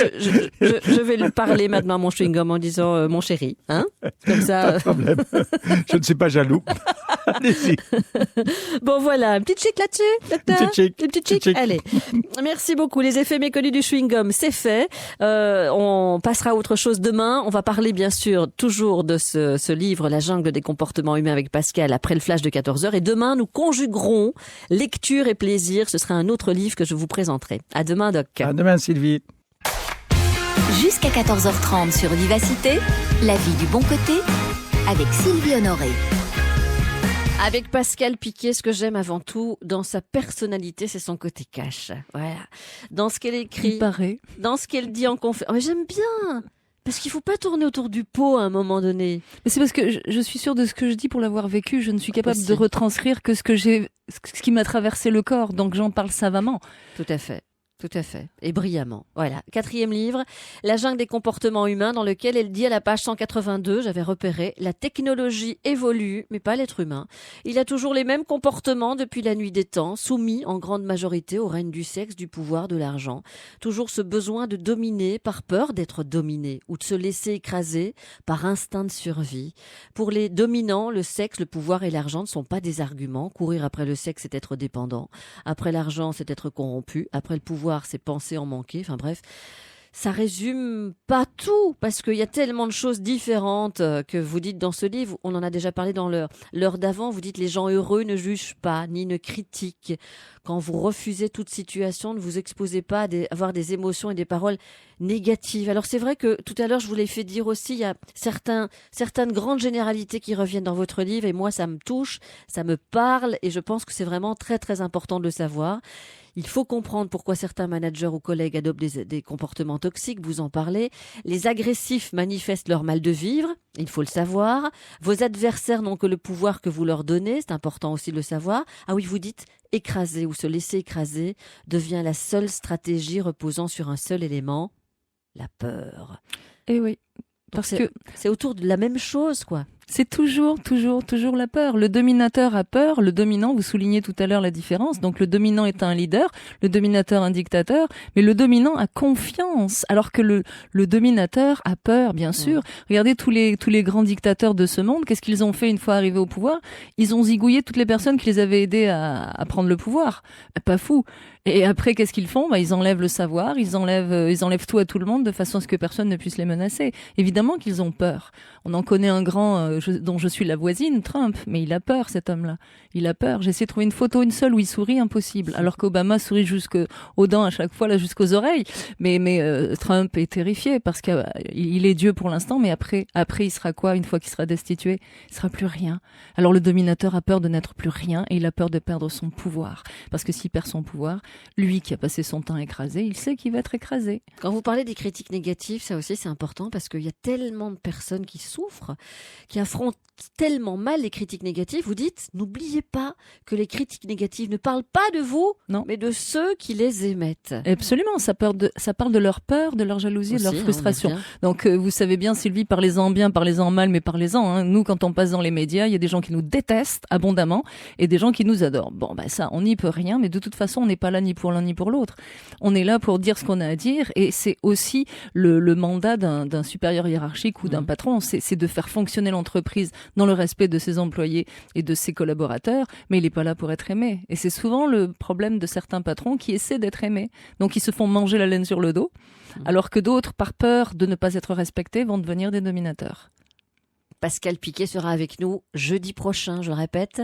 je vais lui parler maintenant à mon chewing-gum en disant mon chéri, hein. Comme ça. Pas de problème. Je ne suis pas jaloux. Allez-y. Bon voilà, une petite chic là-dessus, docteur. Une petite chic. Allez. Merci beaucoup. Les effets méconnus du chewing-gum, c'est fait. On passera à autre chose demain. On va parler bien sûr toujours de ce livre, La jungle des comportements humains avec Pascal après le flash de 14h. Et demain, nous conjuguerons lecture et plaisir. Ce sera un autre livre que je vous présenterai. À demain, Doc. À demain, Sylvie. Jusqu'à 14h30 sur Vivacité, la vie du bon côté avec Sylvie Honoré. Avec Pascal Piquet, ce que j'aime avant tout dans sa personnalité, c'est son côté cash. Voilà. Dans ce qu'elle écrit, dans ce qu'elle dit en conférence. Mais j'aime bien. Parce qu'il faut pas tourner autour du pot à un moment donné. Mais c'est parce que je suis sûre de ce que je dis pour l'avoir vécu. Je ne suis capable de retranscrire que ce que j'ai ce qui m'a traversé le corps, donc j'en parle savamment. Tout à fait. Tout à fait. Et brillamment. Voilà. 4e livre, La jungle des comportements humains, dans lequel elle dit à la page 182, j'avais repéré, la technologie évolue, mais pas l'être humain. Il a toujours les mêmes comportements depuis la nuit des temps, soumis en grande majorité au règne du sexe, du pouvoir, de l'argent. Toujours ce besoin de dominer par peur d'être dominé ou de se laisser écraser par instinct de survie. Pour les dominants, le sexe, le pouvoir et l'argent ne sont pas des arguments. Courir après le sexe, c'est être dépendant. Après l'argent, c'est être corrompu. Après le pouvoir, c'est penser en manquer. Enfin bref, ça résume pas tout parce qu'il y a tellement de choses différentes que vous dites dans ce livre. On en a déjà parlé dans l'heure d'avant. Vous dites les gens heureux ne jugent pas ni ne critiquent. Quand vous refusez toute situation, ne vous exposez pas à avoir des émotions et des paroles négatives. Alors c'est vrai que tout à l'heure je vous l'ai fait dire aussi, il y a certaines grandes généralités qui reviennent dans votre livre et moi ça me touche, ça me parle et je pense que c'est vraiment très très important de le savoir. Il faut comprendre pourquoi certains managers ou collègues adoptent des comportements toxiques, vous en parlez. Les agressifs manifestent leur mal de vivre, il faut le savoir. Vos adversaires n'ont que le pouvoir que vous leur donnez, c'est important aussi de le savoir. Ah oui, vous dites écraser ou se laisser écraser devient la seule stratégie reposant sur un seul élément, la peur. Et oui, parce que c'est autour de la même chose, quoi. C'est toujours la peur. Le dominateur a peur, le dominant, vous soulignez tout à l'heure la différence, donc le dominant est un leader, le dominateur un dictateur, mais le dominant a confiance, alors que le dominateur a peur, bien sûr. Regardez tous les grands dictateurs de ce monde, qu'est-ce qu'ils ont fait une fois arrivés au pouvoir? Ils ont zigouillé toutes les personnes qui les avaient aidés à prendre le pouvoir. Pas fou. Et après, qu'est-ce qu'ils font? Ils enlèvent le savoir, ils enlèvent tout à tout le monde de façon à ce que personne ne puisse les menacer. Évidemment qu'ils ont peur. On en connaît un grand dont je suis la voisine, Trump, mais il a peur, cet homme-là. Il a peur. J'ai essayé de trouver une photo, une seule, où il sourit, impossible. Alors qu'Obama sourit jusqu'aux dents à chaque fois, là, jusqu'aux oreilles. Mais Trump est terrifié parce qu'il est Dieu pour l'instant, mais après, il sera quoi une fois qu'il sera destitué? Il sera plus rien. Alors le dominateur a peur de n'être plus rien et il a peur de perdre son pouvoir. Parce que s'il perd son pouvoir, lui qui a passé son temps écrasé, il sait qu'il va être écrasé. Quand vous parlez des critiques négatives, ça aussi c'est important parce qu'il y a tellement de personnes qui souffrent, qui affrontent tellement mal les critiques négatives. Vous dites, n'oubliez pas que les critiques négatives ne parlent pas de vous, non, mais de ceux qui les émettent. Absolument, ça parle de leur peur, de leur jalousie, aussi, de leur frustration. Donc vous savez bien, Sylvie, parlez-en bien, parlez-en mal, mais parlez-en. Hein. Nous, quand on passe dans les médias, il y a des gens qui nous détestent abondamment et des gens qui nous adorent. Bon, ça, on n'y peut rien, mais de toute façon, on n'est pas là ni pour l'un ni pour l'autre. On est là pour dire ce qu'on a à dire et c'est aussi le mandat d'un supérieur hiérarchique ou d'un patron, c'est de faire fonctionner l'entreprise dans le respect de ses employés et de ses collaborateurs, mais il n'est pas là pour être aimé. Et c'est souvent le problème de certains patrons qui essaient d'être aimés. Donc ils se font manger la laine sur le dos, alors que d'autres, par peur de ne pas être respectés, vont devenir des dominateurs. Pascal Piquet sera avec nous jeudi prochain, je répète.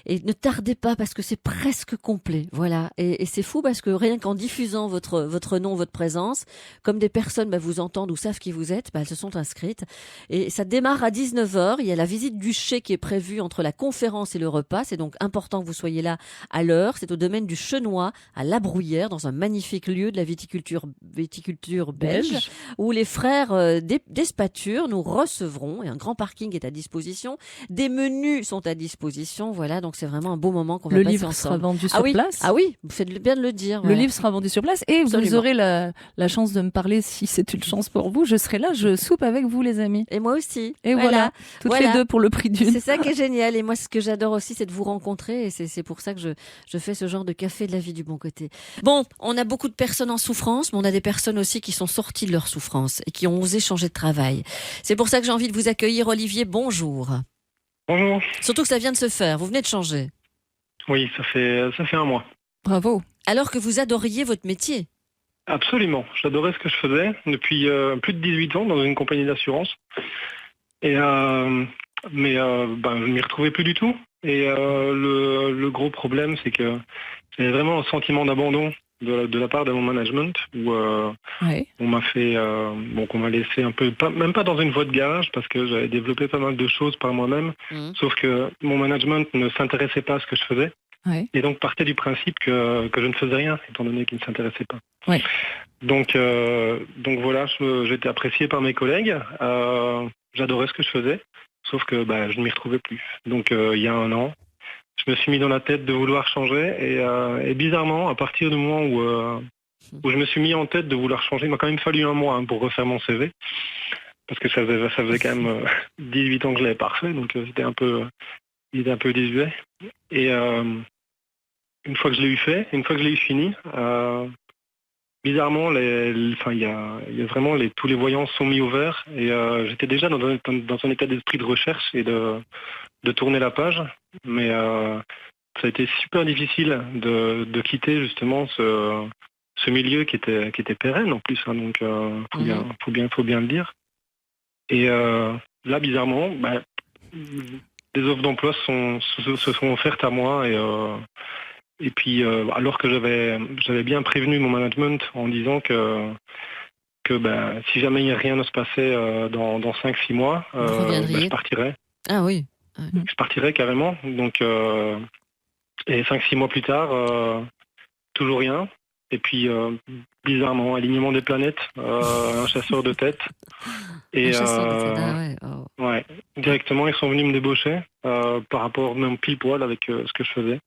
Et ne tardez pas parce que c'est presque complet. Voilà. Et c'est fou parce que rien qu'en diffusant votre nom, votre présence, comme des personnes vous entendent ou savent qui vous êtes, elles se sont inscrites. Et ça démarre à 19h. Il y a la visite du chai qui est prévue entre la conférence et le repas. C'est donc important que vous soyez là à l'heure. C'est au domaine du Chenois, à La Brouillère, dans un magnifique lieu de la viticulture belge, où les frères d'Espature nous recevront. Et un grand parking est à disposition. Des menus sont à disposition. Voilà, donc c'est vraiment un beau moment qu'on va passer ensemble. Le livre sera vendu sur place. Ah oui, vous faites bien de le dire. Le livre sera vendu sur place et vous aurez la chance de me parler si c'est une chance pour vous. Je serai là, je soupe avec vous les amis. Et moi aussi. Et voilà, toutes les deux pour le prix d'une. C'est ça qui est génial. Et moi, ce que j'adore aussi, c'est de vous rencontrer. Et c'est pour ça que je fais ce genre de café de la vie du bon côté. Bon, on a beaucoup de personnes en souffrance, mais on a des personnes aussi qui sont sorties de leur souffrance et qui ont osé changer de travail. C'est pour ça que j'ai envie de vous accueillir, Olivier. Bonjour. Bonjour. Surtout que ça vient de se faire. Vous venez de changer. Oui, ça fait un mois. Bravo. Alors que vous adoriez votre métier. Absolument. J'adorais ce que je faisais depuis plus de 18 ans dans une compagnie d'assurance. Et mais je m'y retrouvais plus du tout. Et le gros problème, c'est que j'avais vraiment un sentiment d'abandon de la part de mon management où on m'a fait qu'on m'a laissé un peu même pas dans une voie de garage parce que j'avais développé pas mal de choses par moi-même, sauf que mon management ne s'intéressait pas à ce que je faisais et donc partait du principe que je ne faisais rien étant donné qu'il ne s'intéressait pas. Donc voilà, j'étais apprécié par mes collègues, j'adorais ce que je faisais, sauf que je ne m'y retrouvais plus. Donc il y a un an, je me suis mis dans la tête de vouloir changer et bizarrement, à partir du moment où je me suis mis en tête de vouloir changer, il m'a quand même fallu un mois pour refaire mon CV parce que ça faisait quand même 18 ans que je l'avais pas refait, donc il était un peu désuet. Et une fois que je l'ai eu fait, une fois que je l'ai eu fini, bizarrement, il y a vraiment tous les voyants sont mis au vert et j'étais déjà dans un état d'esprit de recherche et de tourner la page, mais ça a été super difficile de quitter justement ce milieu qui était pérenne en plus, hein, donc faut bien le dire. Et là, bizarrement, des offres d'emploi se sont offertes à moi et puis alors que j'avais bien prévenu mon management en disant que si jamais rien ne se passait dans 5-6 mois, je partirais. Ah oui. Je partirais carrément. Donc et 5-6 mois plus tard, toujours rien. Et puis bizarrement, alignement des planètes, un chasseur de tête. Et Un chasseur de tête, ah ouais. Oh. ouais, directement ils sont venus me débaucher par rapport même pile poil avec ce que je faisais.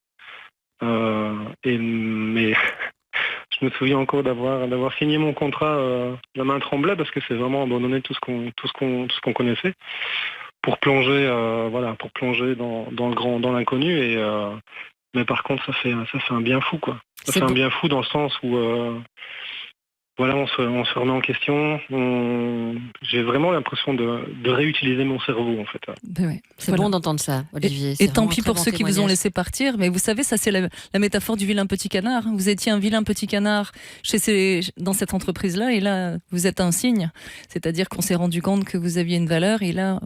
Mais je me souviens encore d'avoir signé mon contrat la main tremblait parce que c'est vraiment abandonner tout ce qu'on connaissait pour plonger dans l'inconnu mais par contre ça fait un bien fou quoi. Ça fait un bien fou dans le sens où on se remet en question. J'ai vraiment l'impression de réutiliser mon cerveau, en fait. Ouais, c'est bon d'entendre ça, Olivier. Et tant pis pour ceux qui vous ont laissé partir. Mais vous savez, ça, c'est la métaphore du vilain petit canard. Vous étiez un vilain petit canard dans cette entreprise-là. Et là, vous êtes un cygne. C'est-à-dire qu'on s'est rendu compte que vous aviez une valeur. Et là,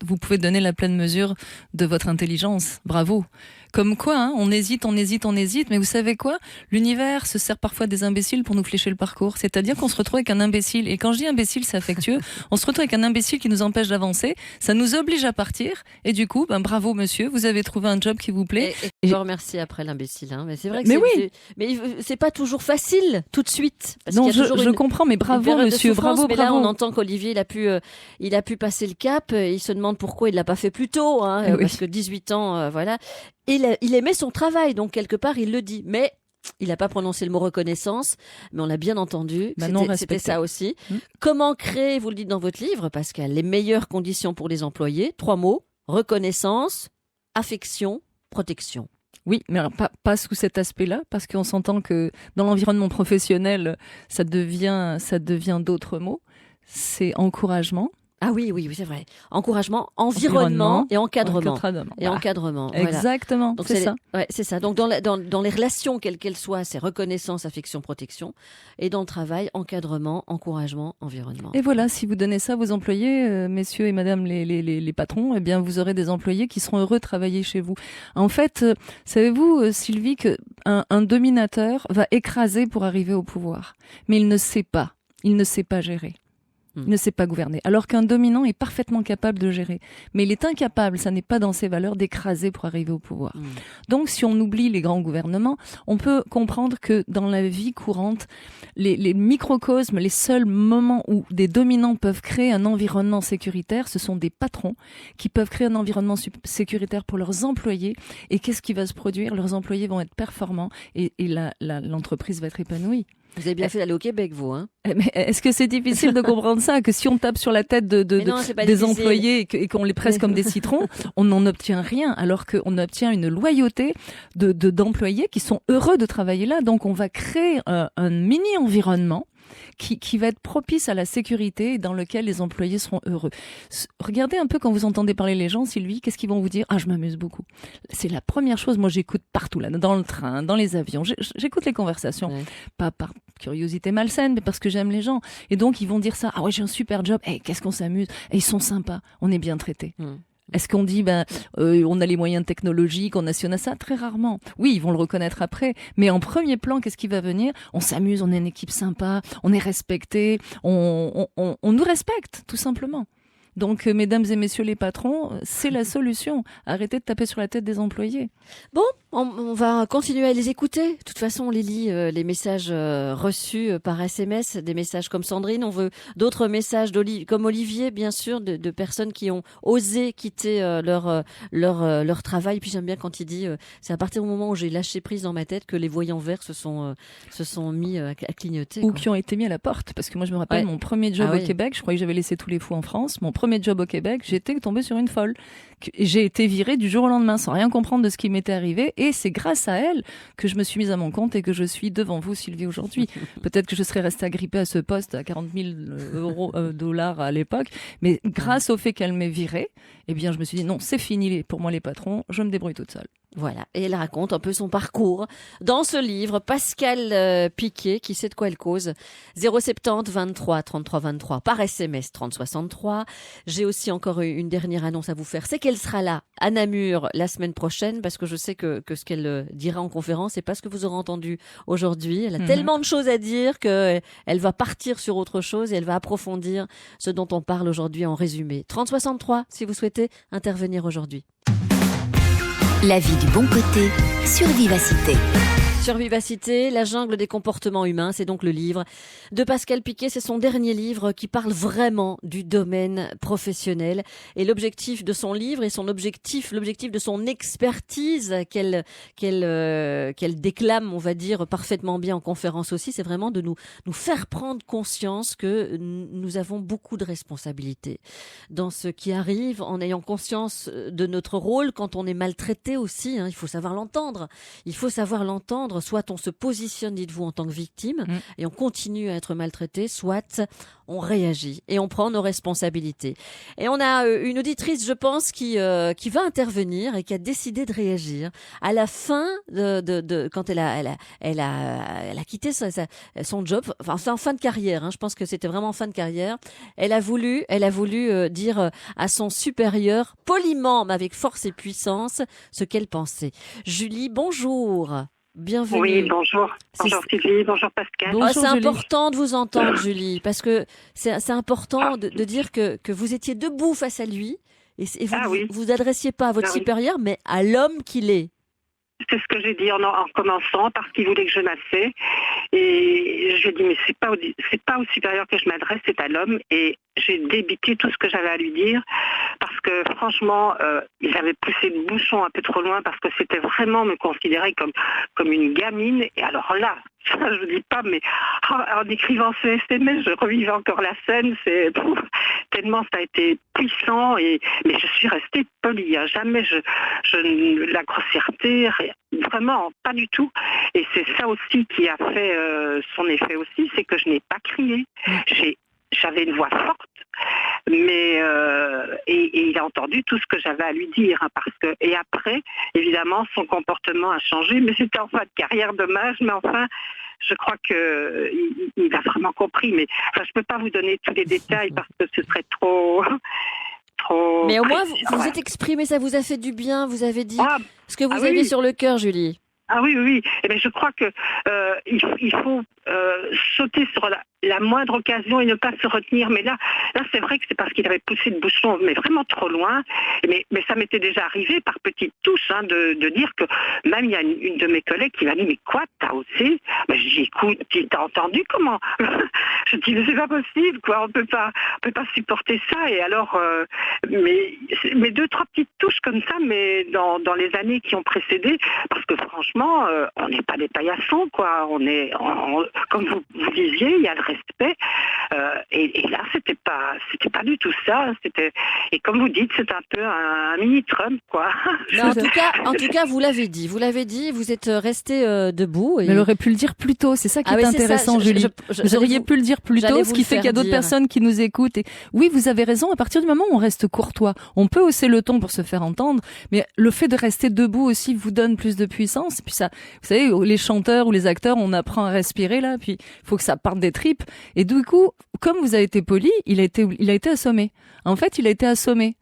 vous pouvez donner la pleine mesure de votre intelligence. Bravo. Comme quoi, hein, on hésite, mais vous savez quoi ? L'univers se sert parfois des imbéciles pour nous flécher le parcours. C'est-à-dire qu'on se retrouve avec un imbécile. Et quand je dis imbécile, c'est affectueux. On se retrouve avec un imbécile qui nous empêche d'avancer. Ça nous oblige à partir. Et du coup, bravo monsieur, vous avez trouvé un job qui vous plaît. Et je remercie après l'imbécile. Hein. Mais c'est vrai que mais c'est pas toujours facile tout de suite. Parce non, je comprends, mais bravo monsieur, bravo. Mais là, on entend qu'Olivier, il a pu passer le cap. Il se demande pourquoi il l'a pas fait plus tôt. Hein, parce que 18 ans, voilà. Il aimait son travail, donc quelque part il le dit, mais il n'a pas prononcé le mot reconnaissance, mais on l'a bien entendu, c'était ça aussi. Comment créer, vous le dites dans votre livre, Pascal, les meilleures conditions pour les employés, 3 mots, reconnaissance, affection, protection. Oui, mais alors pas sous cet aspect-là, parce qu'on s'entend que dans l'environnement professionnel, ça devient d'autres mots, c'est encouragement. Ah oui, c'est vrai. Encouragement, environnement et encadrement. Et encadrement. Exactement, donc c'est ça. C'est ça. Donc dans les relations, quelles qu'elles soient, c'est reconnaissance, affection, protection. Et dans le travail, encadrement, encouragement, environnement. Et voilà, si vous donnez ça à vos employés, messieurs et madame les patrons, eh bien vous aurez des employés qui seront heureux de travailler chez vous. En fait, savez-vous, Sylvie, qu'un dominateur va écraser pour arriver au pouvoir. Mais il ne sait pas gérer. Il ne sait pas gouverner. Alors qu'un dominant est parfaitement capable de gérer. Mais il est incapable, ça n'est pas dans ses valeurs, d'écraser pour arriver au pouvoir. Donc, si on oublie les grands gouvernements, on peut comprendre que dans la vie courante, les microcosmes, les seuls moments où des dominants peuvent créer un environnement sécuritaire, ce sont des patrons qui peuvent créer un environnement sécuritaire pour leurs employés. Et qu'est-ce qui va se produire ? Leurs employés vont être performants et l'entreprise va être épanouie. Vous avez bien fait d'aller au Québec, vous, hein ? Mais est-ce que c'est difficile de comprendre ça ? Que si on tape sur la tête des employés et qu'on les presse comme des citrons, on n'en obtient rien, alors qu'on obtient une loyauté d'employés qui sont heureux de travailler là. Donc on va créer un mini-environnement qui va être propice à la sécurité et dans lequel les employés seront heureux. Regardez un peu quand vous entendez parler les gens, Sylvie, qu'est-ce qu'ils vont vous dire ? Ah, je m'amuse beaucoup. C'est la première chose, moi j'écoute partout, là, dans le train, dans les avions, j'écoute les conversations. Pas par curiosité malsaine, mais parce que j'aime les gens. Et donc ils vont dire ça, ah ouais, j'ai un super job, qu'est-ce qu'on s'amuse, ils sont sympas, on est bien traités. Est-ce qu'on dit, on a les moyens technologiques, on a ça ? Très rarement. Oui, ils vont le reconnaître après. Mais en premier plan, qu'est-ce qui va venir ? On s'amuse, on est une équipe sympa, on est respecté, on nous respecte, tout simplement. Donc, mesdames et messieurs les patrons, c'est la solution. Arrêtez de taper sur la tête des employés. Bon, on va continuer à les écouter. De toute façon, on les lit, les messages reçus par SMS, des messages comme Sandrine. On veut d'autres messages comme Olivier, bien sûr, de personnes qui ont osé quitter leur travail. Puis j'aime bien quand il dit, c'est à partir du moment où j'ai lâché prise dans ma tête que les voyants verts se sont mis à clignoter. Ou quoi. qui ont été mis à la porte. Parce que moi, je me rappelle mon premier job au Québec. Je croyais que j'avais laissé tous les fous en France. Mon premier job au Québec, j'étais tombée sur une folle. J'ai été virée du jour au lendemain sans rien comprendre de ce qui m'était arrivé. Et c'est grâce à elle que je me suis mise à mon compte et que je suis devant vous, Sylvie, aujourd'hui. Peut-être que je serais restée agrippée à ce poste à 40 000 dollars à l'époque. Mais grâce au fait qu'elle m'ait virée, eh bien, je me suis dit non, c'est fini pour moi les patrons. Je me débrouille toute seule. Voilà, et elle raconte un peu son parcours dans ce livre. Pascal Piquet, qui sait de quoi elle cause. 070 23 33 23 par SMS 30 63. J'ai aussi encore une dernière annonce à vous faire. C'est qu'elle sera là à Namur la semaine prochaine, parce que je sais que ce qu'elle dira en conférence, c'est pas ce que vous aurez entendu aujourd'hui. Elle a tellement de choses à dire qu'elle va partir sur autre chose et elle va approfondir ce dont on parle aujourd'hui en résumé. 30 63 si vous souhaitez intervenir aujourd'hui. La vie du bon côté sur Vivacité. Sur Vivacité, la jungle des comportements humains, c'est donc le livre de Pascal Piquet. C'est son dernier livre qui parle vraiment du domaine professionnel. Et l'objectif de son livre et l'objectif de son expertise qu'elle déclame, on va dire, parfaitement bien en conférence aussi, c'est vraiment de nous faire prendre conscience que nous avons beaucoup de responsabilités dans ce qui arrive, en ayant conscience de notre rôle quand on est maltraité aussi. Il faut savoir l'entendre. Soit on se positionne, dites-vous, en tant que victime et on continue à être maltraité, soit on réagit et on prend nos responsabilités. Et on a une auditrice, je pense, qui va intervenir et qui a décidé de réagir à la fin de quand elle a quitté son job. Enfin, c'est en fin de carrière. Je pense que c'était vraiment en fin de carrière. Elle a voulu dire à son supérieur, poliment, mais avec force et puissance, ce qu'elle pensait. Julie, bonjour. Bienvenue. Oui, bonjour. Bonjour Sylvie, bonjour Pascal. Bonjour, c'est Julie. important de vous entendre, Julie, parce que c'est important de dire que vous étiez debout face à lui et vous adressiez pas à votre supérieur, mais à l'homme qu'il est. C'est ce que j'ai dit en commençant, parce qu'il voulait que je m'assieds. Et je lui ai dit, mais c'est pas au supérieur que je m'adresse, c'est à l'homme. Et j'ai débité tout ce que j'avais à lui dire, parce que franchement, il avait poussé le bouchon un peu trop loin, parce que c'était vraiment me considérer comme une gamine. Et alors là, ça, je ne dis pas, mais en écrivant ce SMS, je revivais encore la scène. Tellement ça a été puissant. Mais je suis restée polie. Jamais la grossièreté, vraiment pas du tout. Et c'est ça aussi qui a fait son effet aussi, c'est que je n'ai pas crié. J'avais une voix forte, mais et il a entendu tout ce que j'avais à lui dire, et après, évidemment, son comportement a changé, mais c'était en fin de carrière, dommage, mais enfin, je crois que il a vraiment compris, mais je peux pas vous donner tous les détails parce que ce serait trop. Mais au moins, vous êtes exprimé, ça vous a fait du bien, vous avez dit ce que vous aviez sur le cœur, Julie. Ah oui. Eh bien, je crois que il faut sauter sur la moindre occasion et ne pas se retenir. Mais là, c'est vrai que c'est parce qu'il avait poussé le bouchon, mais vraiment trop loin. Mais ça m'était déjà arrivé par petites touches de dire que même il y a une de mes collègues qui m'a dit, mais quoi, t'as osé? Je dis, écoute, t'as entendu comment? Je dis, mais c'est pas possible, quoi. On peut pas supporter ça. Et alors, mais 2-3 petites touches comme ça, mais dans les années qui ont précédé, parce que franchement, on n'est pas des paillassons, quoi. Comme vous disiez, il y a le respect. Et là, c'était pas du tout ça. Et comme vous dites, c'est un peu un mini Trump, quoi. Mais en tout cas, vous l'avez dit, vous êtes resté debout. Mais elle aurait pu le dire plus tôt. C'est ça qui est intéressant, Julie. Vous auriez pu le dire plus tôt, ce qui fait qu'il y a d'autres personnes qui nous écoutent. Et oui, vous avez raison. À partir du moment où on reste courtois, on peut hausser le ton pour se faire entendre. Mais le fait de rester debout aussi vous donne plus de puissance. Et puis ça, vous savez, les chanteurs ou les acteurs, on apprend à respirer là. Puis il faut que ça parte des tripes. Et du coup, comme vous avez été poli, il a été assommé. En fait, il a été assommé.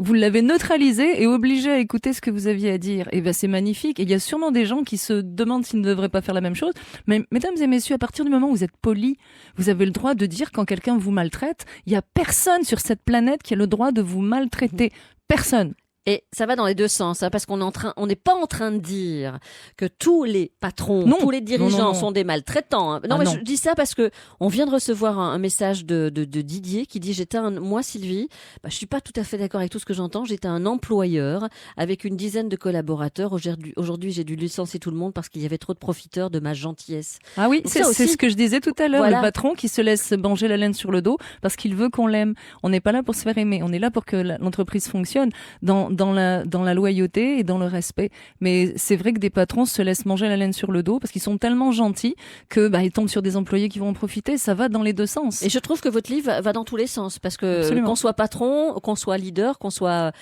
Vous l'avez neutralisé et obligé à écouter ce que vous aviez à dire. Et ben c'est magnifique. Et il y a sûrement des gens qui se demandent s'ils ne devraient pas faire la même chose. Mais mesdames et messieurs, à partir du moment où vous êtes polis, vous avez le droit de dire quand quelqu'un vous maltraite. Il y a personne sur cette planète qui a le droit de vous maltraiter. Personne. Et ça va dans les deux sens, hein, parce on n'est pas en train de dire que tous les patrons, Non. tous les dirigeants Non. sont des maltraitants. Hein. Non, Ah mais non. je dis ça parce que on vient de recevoir un message de Didier qui dit moi Sylvie, je suis pas tout à fait d'accord avec tout ce que j'entends. J'étais un employeur avec une dizaine de collaborateurs. Aujourd'hui, j'ai dû licencier tout le monde parce qu'il y avait trop de profiteurs de ma gentillesse. Ah oui, Donc c'est ça aussi- ce que je disais tout à l'heure. Voilà. Le patron qui se laisse manger la laine sur le dos parce qu'il veut qu'on l'aime. On n'est pas là pour se faire aimer. On est là pour que l'entreprise fonctionne dans la loyauté et dans le respect. Mais c'est vrai que des patrons se laissent manger la laine sur le dos parce qu'ils sont tellement gentils que ils tombent sur des employés qui vont en profiter. Ça va dans les deux sens. Et je trouve que votre livre va dans tous les sens parce que Absolument. qu'on soit patron, qu'on soit leader, qu'on soit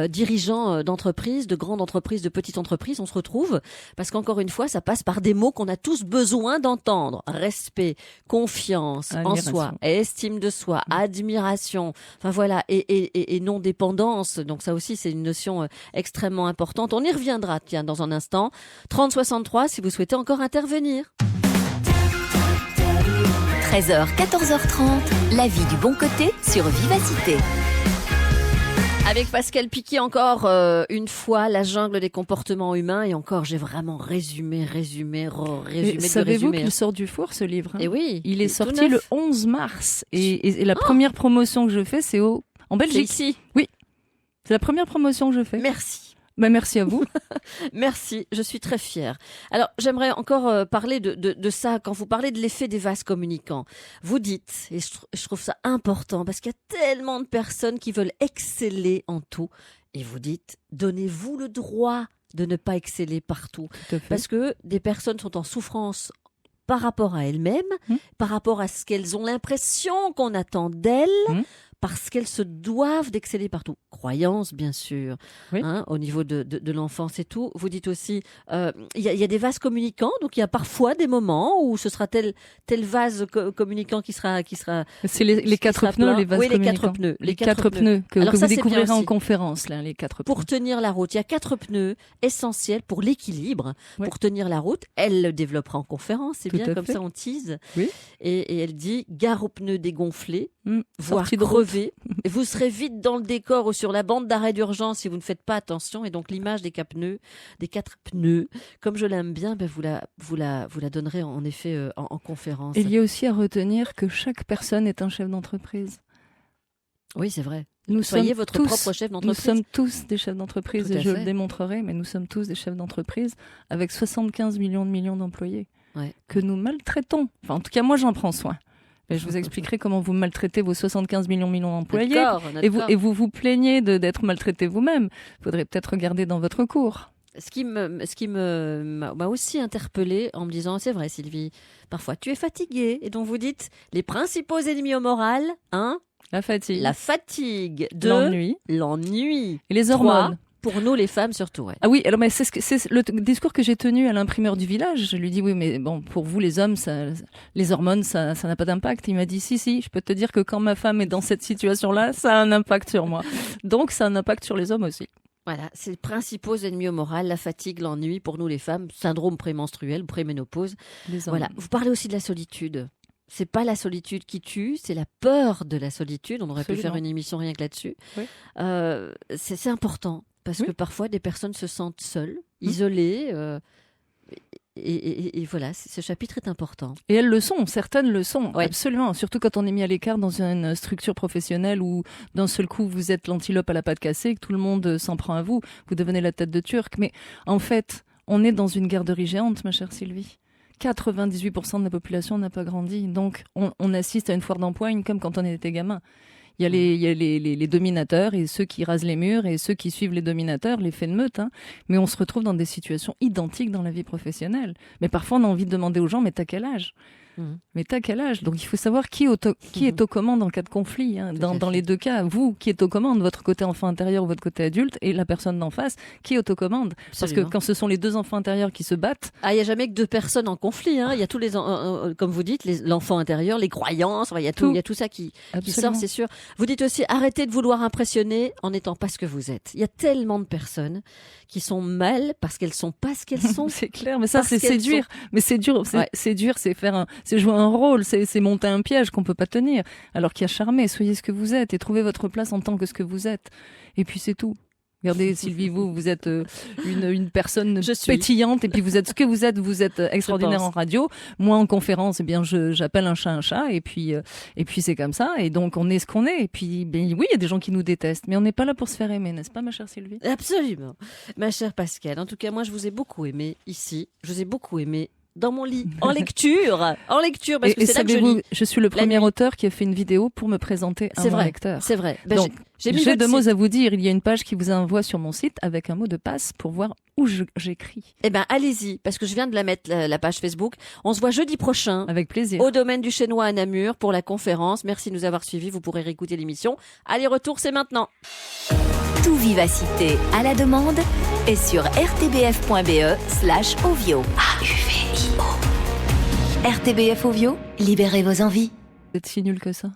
dirigeant d'entreprise, de grandes entreprises, de petites entreprises, on se retrouve parce qu'encore une fois, ça passe par des mots qu'on a tous besoin d'entendre. Respect, confiance en Admiration. soi, estime de soi, admiration, enfin voilà, et non-dépendance. Donc ça aussi, c'est une notion extrêmement importante. On y reviendra, tiens, dans un instant. 30-63 si vous souhaitez encore intervenir. 13h, 14h30, la vie du bon côté sur Vivacité. Avec Pascal Piquet, encore une fois, la jungle des comportements humains. Et encore, j'ai vraiment résumé Et de savez-vous résumé. qu'il sort du four, ce livre, hein? Et oui. Il est tout sorti neuf. le 11 mars. Et la première promotion que je fais, c'est en C'est Belgique. ici. C'est la première promotion que je fais. Merci. Merci à vous. Merci, je suis très fière. Alors, j'aimerais encore parler de ça. Quand vous parlez de l'effet des vases communicants, vous dites, et je trouve ça important, parce qu'il y a tellement de personnes qui veulent exceller en tout, et vous dites, donnez-vous le droit de ne pas exceller partout. Tout à fait. Parce que des personnes sont en souffrance par rapport à elles-mêmes, par rapport à ce qu'elles ont l'impression qu'on attend d'elles, parce qu'elles se doivent d'exceller partout. Croyance, bien sûr, Oui. au niveau de l'enfance et tout. Vous dites aussi, il y a des vases communicants, donc il y a parfois des moments où ce sera tel vase communicant qui sera C'est les quatre sera pneus, plein. les vases Oui, les quatre communicants. pneus. Les quatre pneus que Alors vous ça, c'est découvrirez bien en aussi. conférence, là, les quatre pneus. Pour tenir la route. Il y a 4 pneus essentiels pour l'équilibre, Ouais. pour tenir la route. Elle le développera en conférence, c'est Tout bien, à comme fait. ça on tease. Oui. Et elle dit, gare aux pneus dégonflés, voire Sortie de route. crevés. Et vous serez vite dans le décor ou sur la bande d'arrêt d'urgence si vous ne faites pas attention. Et donc l'image des 4 pneus, comme je l'aime bien, vous la donnerez en effet en conférence. Il y a aussi à retenir que chaque personne est un chef d'entreprise. Oui, c'est vrai. Nous Soyez sommes votre tous- propre chef Nous d'entreprise. sommes tous des chefs d'entreprise Tout à et je fait. le démontrerai, mais nous sommes tous des chefs d'entreprise avec 75 millions d'employés Ouais. que nous maltraitons. Enfin, en tout cas, moi, j'en prends soin. Mais je vous expliquerai comment vous maltraitez vos 75 millions d'employés. D'accord, Et d'accord. vous vous plaignez d'être maltraité vous-même. Il faudrait peut-être regarder dans votre cours. Ce qui m'a aussi interpellée en me disant, c'est vrai Sylvie, parfois tu es fatiguée et donc vous dites les principaux ennemis au moral, La fatigue, la fatigue, l'ennui, et les 3, hormones. pour nous les femmes surtout. Ouais. Ah oui, alors mais c'est le discours que j'ai tenu à l'imprimeur du village. Je lui dis oui, mais bon, pour vous les hommes, les hormones, ça n'a pas d'impact. Il m'a dit si, je peux te dire que quand ma femme est dans cette situation-là, ça a un impact sur moi. Donc ça a un impact sur les hommes aussi. Voilà, c'est les principaux ennemis au moral, la fatigue, l'ennui pour nous les femmes, syndrome prémenstruel, préménopause. Les hommes. Voilà, vous parlez aussi de la solitude. C'est pas la solitude qui tue, c'est la peur de la solitude. On aurait pu Absolument. faire une émission rien que là-dessus. Oui. C'est important parce Oui. que parfois des personnes se sentent seules, isolées. Et voilà, ce chapitre est important. Et elles le sont, certaines le sont, Ouais. Mm. absolument. Surtout quand on est mis à l'écart dans une structure professionnelle où d'un seul coup vous êtes l'antilope à la patte cassée, que tout le monde s'en prend à vous, vous devenez la tête de Turc. Mais en fait, on est dans une garderie géante, ma chère Sylvie. 98% de la population n'a pas grandi. Donc on assiste à une foire d'empoigne comme quand on était gamin. Il y a les dominateurs et ceux qui rasent les murs et ceux qui suivent les dominateurs, l'effet de meute. Hein. Mais on se retrouve dans des situations identiques dans la vie professionnelle. Mais parfois, on a envie de demander aux gens, mais t'as quel âge ? Mais t'as quel âge? Donc il faut savoir qui est aux commandes en cas de conflit. Dans les deux cas, vous qui êtes aux commandes, votre côté enfant intérieur ou votre côté adulte, et la personne d'en face qui est aux commandes. Parce que quand ce sont les deux enfants intérieurs qui se battent... Il n'y a jamais que deux personnes en conflit. Il y a tous les, comme vous dites, l'enfant intérieur, les croyances, il y a tout ça qui sort, c'est sûr. Vous dites aussi, arrêtez de vouloir impressionner en n'étant pas ce que vous êtes. Il y a tellement de personnes qui sont mal parce qu'elles sont pas ce qu'elles sont. C'est clair, mais ça c'est séduire. Mais c'est dur, séduire, c'est jouer un rôle, c'est monter un piège qu'on peut pas tenir. Alors qu'il y a charmer, soyez ce que vous êtes et trouvez votre place en tant que ce que vous êtes. Et puis c'est tout. Regardez, Sylvie, vous êtes une personne pétillante et puis vous êtes ce que vous êtes extraordinaire en radio. Moi, en conférence, j'appelle un chat et puis c'est comme ça. Et donc, on est ce qu'on est. Et puis, oui, il y a des gens qui nous détestent, mais on n'est pas là pour se faire aimer, n'est-ce pas, ma chère Sylvie? Absolument. Ma chère Pascale, en tout cas, moi, je vous ai beaucoup aimé ici. Je vous ai beaucoup aimé dans mon lit, en lecture, parce que c'est là que je lis. Je suis le premier auteur qui a fait une vidéo pour me présenter à mon lecteur. C'est vrai. Donc, j'ai deux mots à vous dire. Il y a une page qui vous envoie sur mon site avec un mot de passe pour voir où j'écris. Eh ben, allez-y, parce que je viens de la mettre, la page Facebook. On se voit jeudi prochain. Avec plaisir. Au domaine du Chênois à Namur pour la conférence. Merci de nous avoir suivis. Vous pourrez réécouter l'émission. Allez, retour, c'est maintenant. Tout Vivacité à la demande est sur rtbf.be/ovio. RTBF Ovio, libérez vos envies. Vous êtes si nul que ça?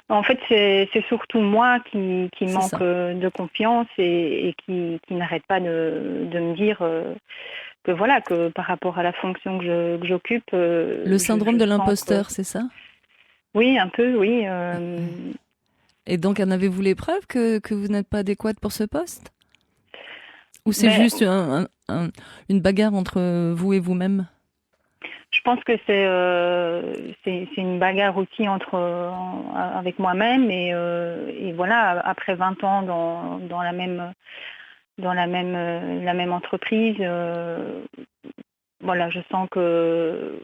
En fait, c'est surtout moi qui manque de confiance et qui n'arrête pas de me dire que voilà, que par rapport à la fonction que j'occupe... Le syndrome de l'imposteur, c'est ça? Oui, un peu, oui. Et donc, en avez-vous les preuves que vous n'êtes pas adéquate pour ce poste? Ou c'est juste une bagarre entre vous et vous-même? Je pense que c'est une bagarre aussi avec moi-même et voilà, après 20 ans dans la même entreprise, voilà, je sens que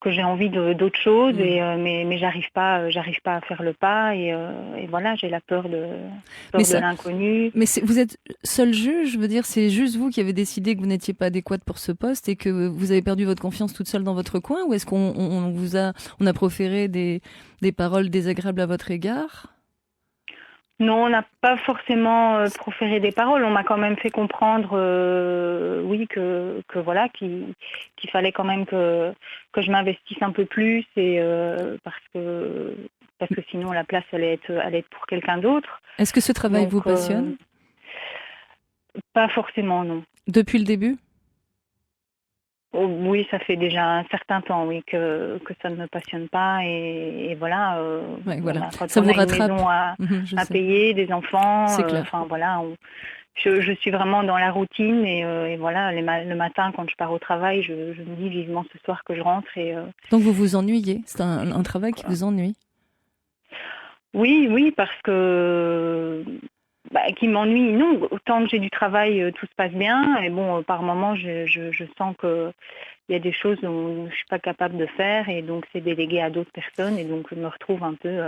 j'ai envie d'autre chose mais j'arrive pas à faire le pas et voilà, j'ai la peur de l'inconnu. Mais vous êtes seul juge, je veux dire, c'est juste vous qui avez décidé que vous n'étiez pas adéquate pour ce poste et que vous avez perdu votre confiance toute seule dans votre coin, ou est-ce qu'on a proféré des paroles désagréables à votre égard? Non, on n'a pas forcément proféré des paroles. On m'a quand même fait comprendre, oui, que voilà, qu'il fallait quand même que je m'investisse un peu plus et parce que sinon la place allait être pour quelqu'un d'autre. Est-ce que ce travail vous passionne? Pas forcément, non. Depuis le début? Oh, oui, ça fait déjà un certain temps, oui, que ça ne me passionne pas et voilà. Voilà. Quand ça on vous a rattrape. Une maison à payer, des enfants. C'est clair. Voilà. Je suis vraiment dans la routine et voilà, le matin quand je pars au travail, je me dis vivement ce soir que je rentre Donc vous vous ennuyez? C'est un travail qui vous ennuie? Oui, parce que qui m'ennuie, non. Autant que j'ai du travail, tout se passe bien. Et bon, par moments, je sens que il y a des choses dont je suis pas capable de faire et donc c'est délégué à d'autres personnes et donc je me retrouve un peu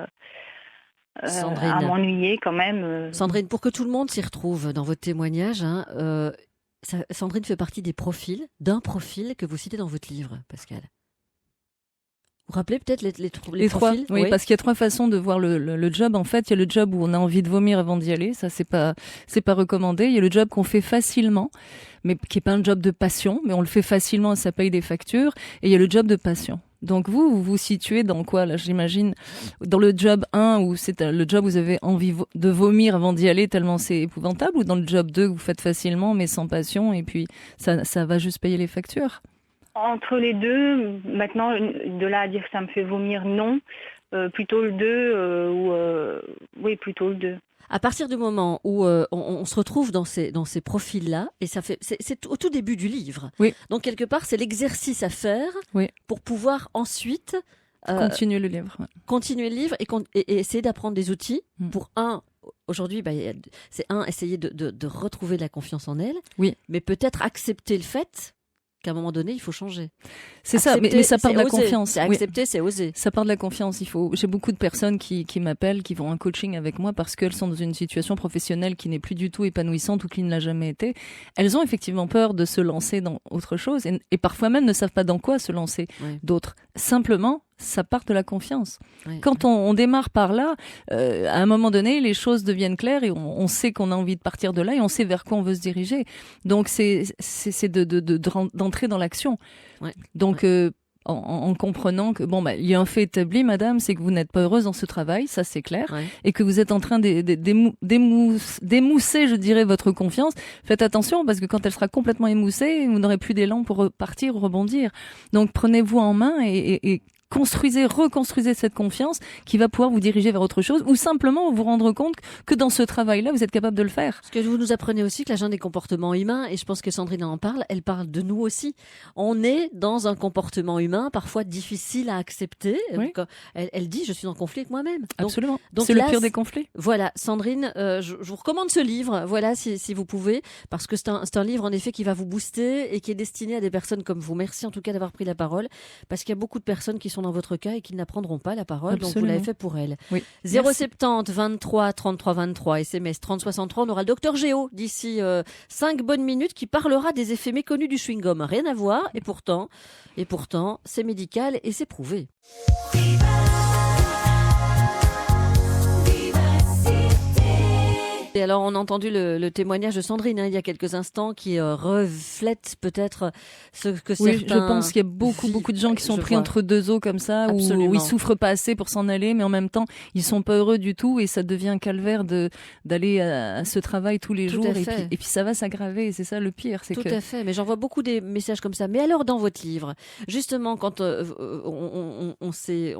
à m'ennuyer quand même. Sandrine, pour que tout le monde s'y retrouve dans votre témoignage, Sandrine fait partie d'un profil que vous citez dans votre livre, Pascal. Vous rappelez peut-être les profils? Oui, parce qu'il y a 3 façons de voir le job. En fait, il y a le job où on a envie de vomir avant d'y aller. Ça, c'est pas recommandé. Il y a le job qu'on fait facilement, mais qui est pas un job de passion, mais on le fait facilement et ça paye des factures. Et il y a le job de passion. Donc vous vous situez dans quoi, là, j'imagine? Dans le job 1, où c'est le job où vous avez envie de vomir avant d'y aller tellement c'est épouvantable, ou dans le job 2 que vous faites facilement mais sans passion et puis ça va juste payer les factures? Entre les deux, maintenant, de là à dire que ça me fait vomir, non. Plutôt le 2, oui, plutôt le 2. À partir du moment où on se retrouve dans ces profils-là, et c'est au tout début du livre. Oui. Donc quelque part, c'est l'exercice à faire pour pouvoir ensuite continuer le livre. Ouais. Continuer le livre et essayer d'apprendre des outils pour aujourd'hui, c'est essayer de retrouver de la confiance en elle. Oui. Mais peut-être accepter le fait qu'à un moment donné, il faut changer. C'est ça, mais ça part de la confiance. C'est accepter, c'est oser. Ça part de la confiance. J'ai beaucoup de personnes qui m'appellent, qui vont en coaching avec moi parce qu'elles sont dans une situation professionnelle qui n'est plus du tout épanouissante ou qui ne l'a jamais été. Elles ont effectivement peur de se lancer dans autre chose et parfois même ne savent pas dans quoi se lancer. Oui. D'autres, simplement, ça part de la confiance. Oui. Quand on démarre par là, à un moment donné, les choses deviennent claires et on sait qu'on a envie de partir de là et on sait vers quoi on veut se diriger. Donc, c'est d'entrer dans l'action. Ouais. Donc, en comprenant que il y a un fait établi, madame, c'est que vous n'êtes pas heureuse dans ce travail, ça c'est clair, Ouais. et que vous êtes en train d'émousser, je dirais, votre confiance. Faites attention parce que quand elle sera complètement émoussée, vous n'aurez plus d'élan pour repartir ou rebondir. Donc prenez-vous en main et reconstruisez cette confiance qui va pouvoir vous diriger vers autre chose ou simplement vous rendre compte que dans ce travail-là, vous êtes capable de le faire. Parce que vous nous apprenez aussi que la junte des comportements humains, et je pense que Sandrine en parle, elle parle de nous aussi. On est dans un comportement humain parfois difficile à accepter. Oui. Elle dit, je suis en conflit avec moi-même. Donc, Absolument. donc C'est là, le pire des conflits. voilà, Sandrine, je vous recommande ce livre, voilà, si vous pouvez, parce que c'est un livre en effet qui va vous booster et qui est destiné à des personnes comme vous. Merci en tout cas d'avoir pris la parole, parce qu'il y a beaucoup de personnes qui sont dans votre cas et qui n'apprendront pas la parole, donc vous Absolument. l'avez fait pour elles. Oui. 070 23 33 23, SMS 30 63, on aura le docteur Géo d'ici 5 bonnes minutes qui parlera des effets méconnus du chewing-gum. Rien à voir, et pourtant, c'est médical et c'est prouvé. Et alors, on a entendu le témoignage de Sandrine il y a quelques instants qui reflète peut-être ce que Oui, certains... je pense qu'il y a beaucoup de gens qui sont Je pris vois. entre deux eaux comme ça, Absolument. où ils souffrent pas assez pour s'en aller, mais en même temps, ils sont pas heureux du tout et ça devient un calvaire d'aller à ce travail tous les Tout jours à et fait. puis ça va s'aggraver. Et c'est ça le pire, c'est Tout que à fait, mais j'en vois beaucoup des messages comme ça. Mais alors, dans votre livre, justement, quand on s'est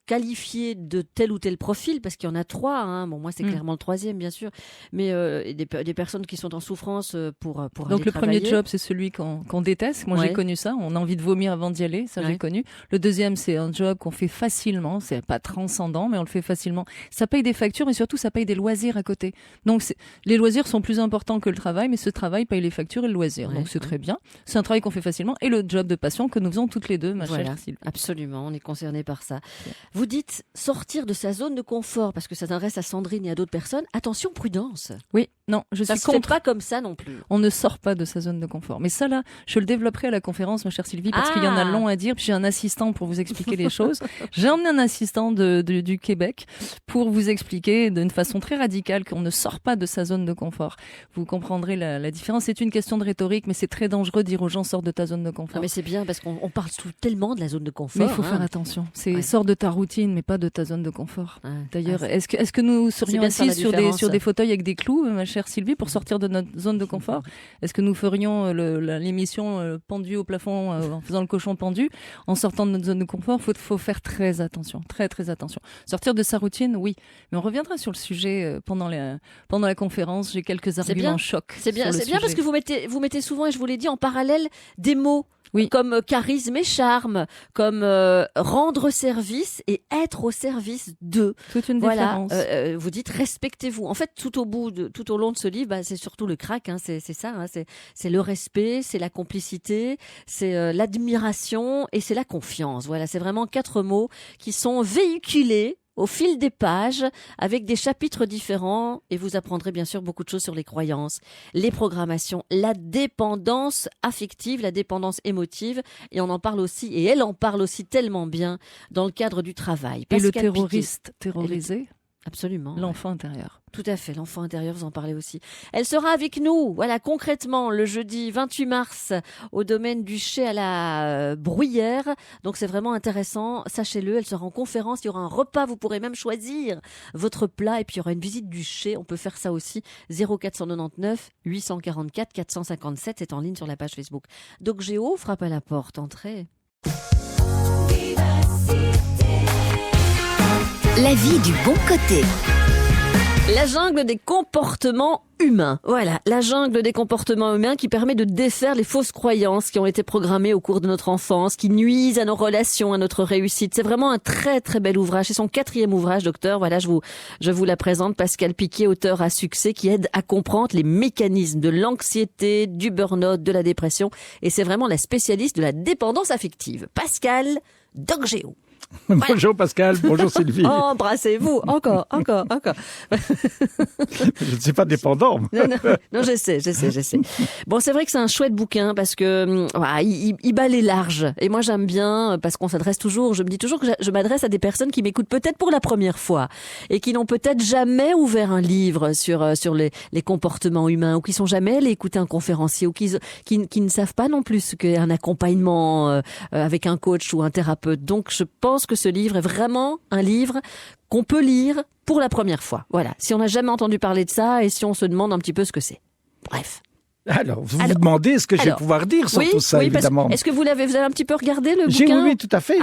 qualifié de tel ou tel profil, parce qu'il y en a 3, hein. Bon, moi c'est clairement le 3e, bien sûr, mais des personnes qui sont en souffrance pour aller donc le travailler. premier job, c'est celui qu'on déteste. Moi, Ouais. j'ai connu ça. On a envie de vomir avant d'y aller. Ça, Ouais. j'ai connu. Le deuxième, c'est un job qu'on fait facilement. C'est pas transcendant, mais on le fait facilement. Ça paye des factures et surtout, ça paye des loisirs à côté. Donc, les loisirs sont plus importants que le travail, mais ce travail paye les factures et le loisir. Ouais, Donc, c'est ouais. très bien. C'est un travail qu'on fait facilement. Et le job de passion que nous faisons toutes les deux, ma Voilà, chère Sylvie. absolument, on est concerné par ça. Vous dites sortir de sa zone de confort, parce que ça s'adresse à Sandrine et à d'autres personnes. Attention, prudence. Oui, non, je Ça suis se fait contre. pas comme ça non plus. On ne sort pas de sa zone de confort. Mais ça, là, je le développerai à la conférence, ma chère Sylvie, parce qu'il y en a long à dire. Puis j'ai un assistant pour vous expliquer les choses. J'ai emmené un assistant du Québec pour vous expliquer d'une façon très radicale qu'on ne sort pas de sa zone de confort. Vous comprendrez la différence. C'est une question de rhétorique, mais c'est très dangereux de dire aux gens sors de ta zone de confort. Ah, mais c'est bien parce qu'on parle tellement de la zone de confort. Mais il faut hein. faire attention. C'est Ouais. sors de ta routine, mais pas de ta zone de confort. Ouais. D'ailleurs, Ah, est-ce que nous serions bien de faire la assis sur différence. des fauteuils avec des clous, ma chère Sylvie, pour sortir de notre zone de confort? Est-ce que nous ferions l'émission pendue au plafond en faisant le cochon pendu en sortant de notre zone de confort? Faut faire très attention, très attention. Sortir de sa routine, oui. Mais on reviendra sur le sujet pendant la conférence. J'ai quelques arguments bien. chocs. C'est bien, sur le c'est bien parce sujet. que vous mettez souvent, et je vous l'ai dit, en parallèle des mots. Oui. Comme charisme et charme, comme rendre service et être au service de. Toute une Voilà, différence. vous dites respectez-vous. En fait, tout au long de ce livre, c'est surtout le crack, hein, c'est ça. Hein, c'est le respect, c'est la complicité, c'est l'admiration et c'est la confiance. Voilà, c'est vraiment 4 mots qui sont véhiculés au fil des pages, avec des chapitres différents, et vous apprendrez bien sûr beaucoup de choses sur les croyances, les programmations, la dépendance affective, la dépendance émotive, et on en parle aussi, et elle en parle aussi tellement bien dans le cadre du travail. Et le Pascal Piquet. terroriste terrorisé, Absolument. l'enfant intérieur. Tout à fait, l'enfant intérieur, vous en parlez aussi. Elle sera avec nous, voilà, concrètement, le jeudi 28 mars, au domaine du Chai à la Bruyère. Donc c'est vraiment intéressant, sachez-le, elle sera en conférence, il y aura un repas, vous pourrez même choisir votre plat, et puis il y aura une visite du Chai, on peut faire ça aussi, 0499 844 457, c'est en ligne sur la page Facebook. Doc Géo frappe à la porte, entrez. La vie du bon côté. La jungle des comportements humains. Voilà, la jungle des comportements humains qui permet de défaire les fausses croyances qui ont été programmées au cours de notre enfance, qui nuisent à nos relations, à notre réussite. C'est vraiment un très très bel ouvrage. C'est son 4e ouvrage, docteur. Voilà, je vous la présente. Pascal Piquet, auteur à succès, qui aide à comprendre les mécanismes de l'anxiété, du burn-out, de la dépression. Et c'est vraiment la spécialiste de la dépendance affective. Pascal, Doc Géo. Bonjour Pascal, bonjour Sylvie. Embrassez-vous, encore. Je ne suis pas dépendant. Non, je sais. Bon, c'est vrai que c'est un chouette bouquin parce que voilà, il balaye large. Et moi, j'aime bien parce qu'on s'adresse toujours. Je me dis toujours que je m'adresse à des personnes qui m'écoutent peut-être pour la première fois et qui n'ont peut-être jamais ouvert un livre sur les comportements humains ou qui sont jamais allés écouter un conférencier ou qui ne savent pas non plus ce qu'est un accompagnement avec un coach ou un thérapeute. Donc, je pense que ce livre est vraiment un livre qu'on peut lire pour la première fois. Voilà, si on n'a jamais entendu parler de ça et si on se demande un petit peu ce que c'est. Bref. Alors, vous vous demandez ce que je vais pouvoir dire sur tout ça, évidemment. Est-ce que vous avez un petit peu regardé le bouquin? Oui, tout à fait.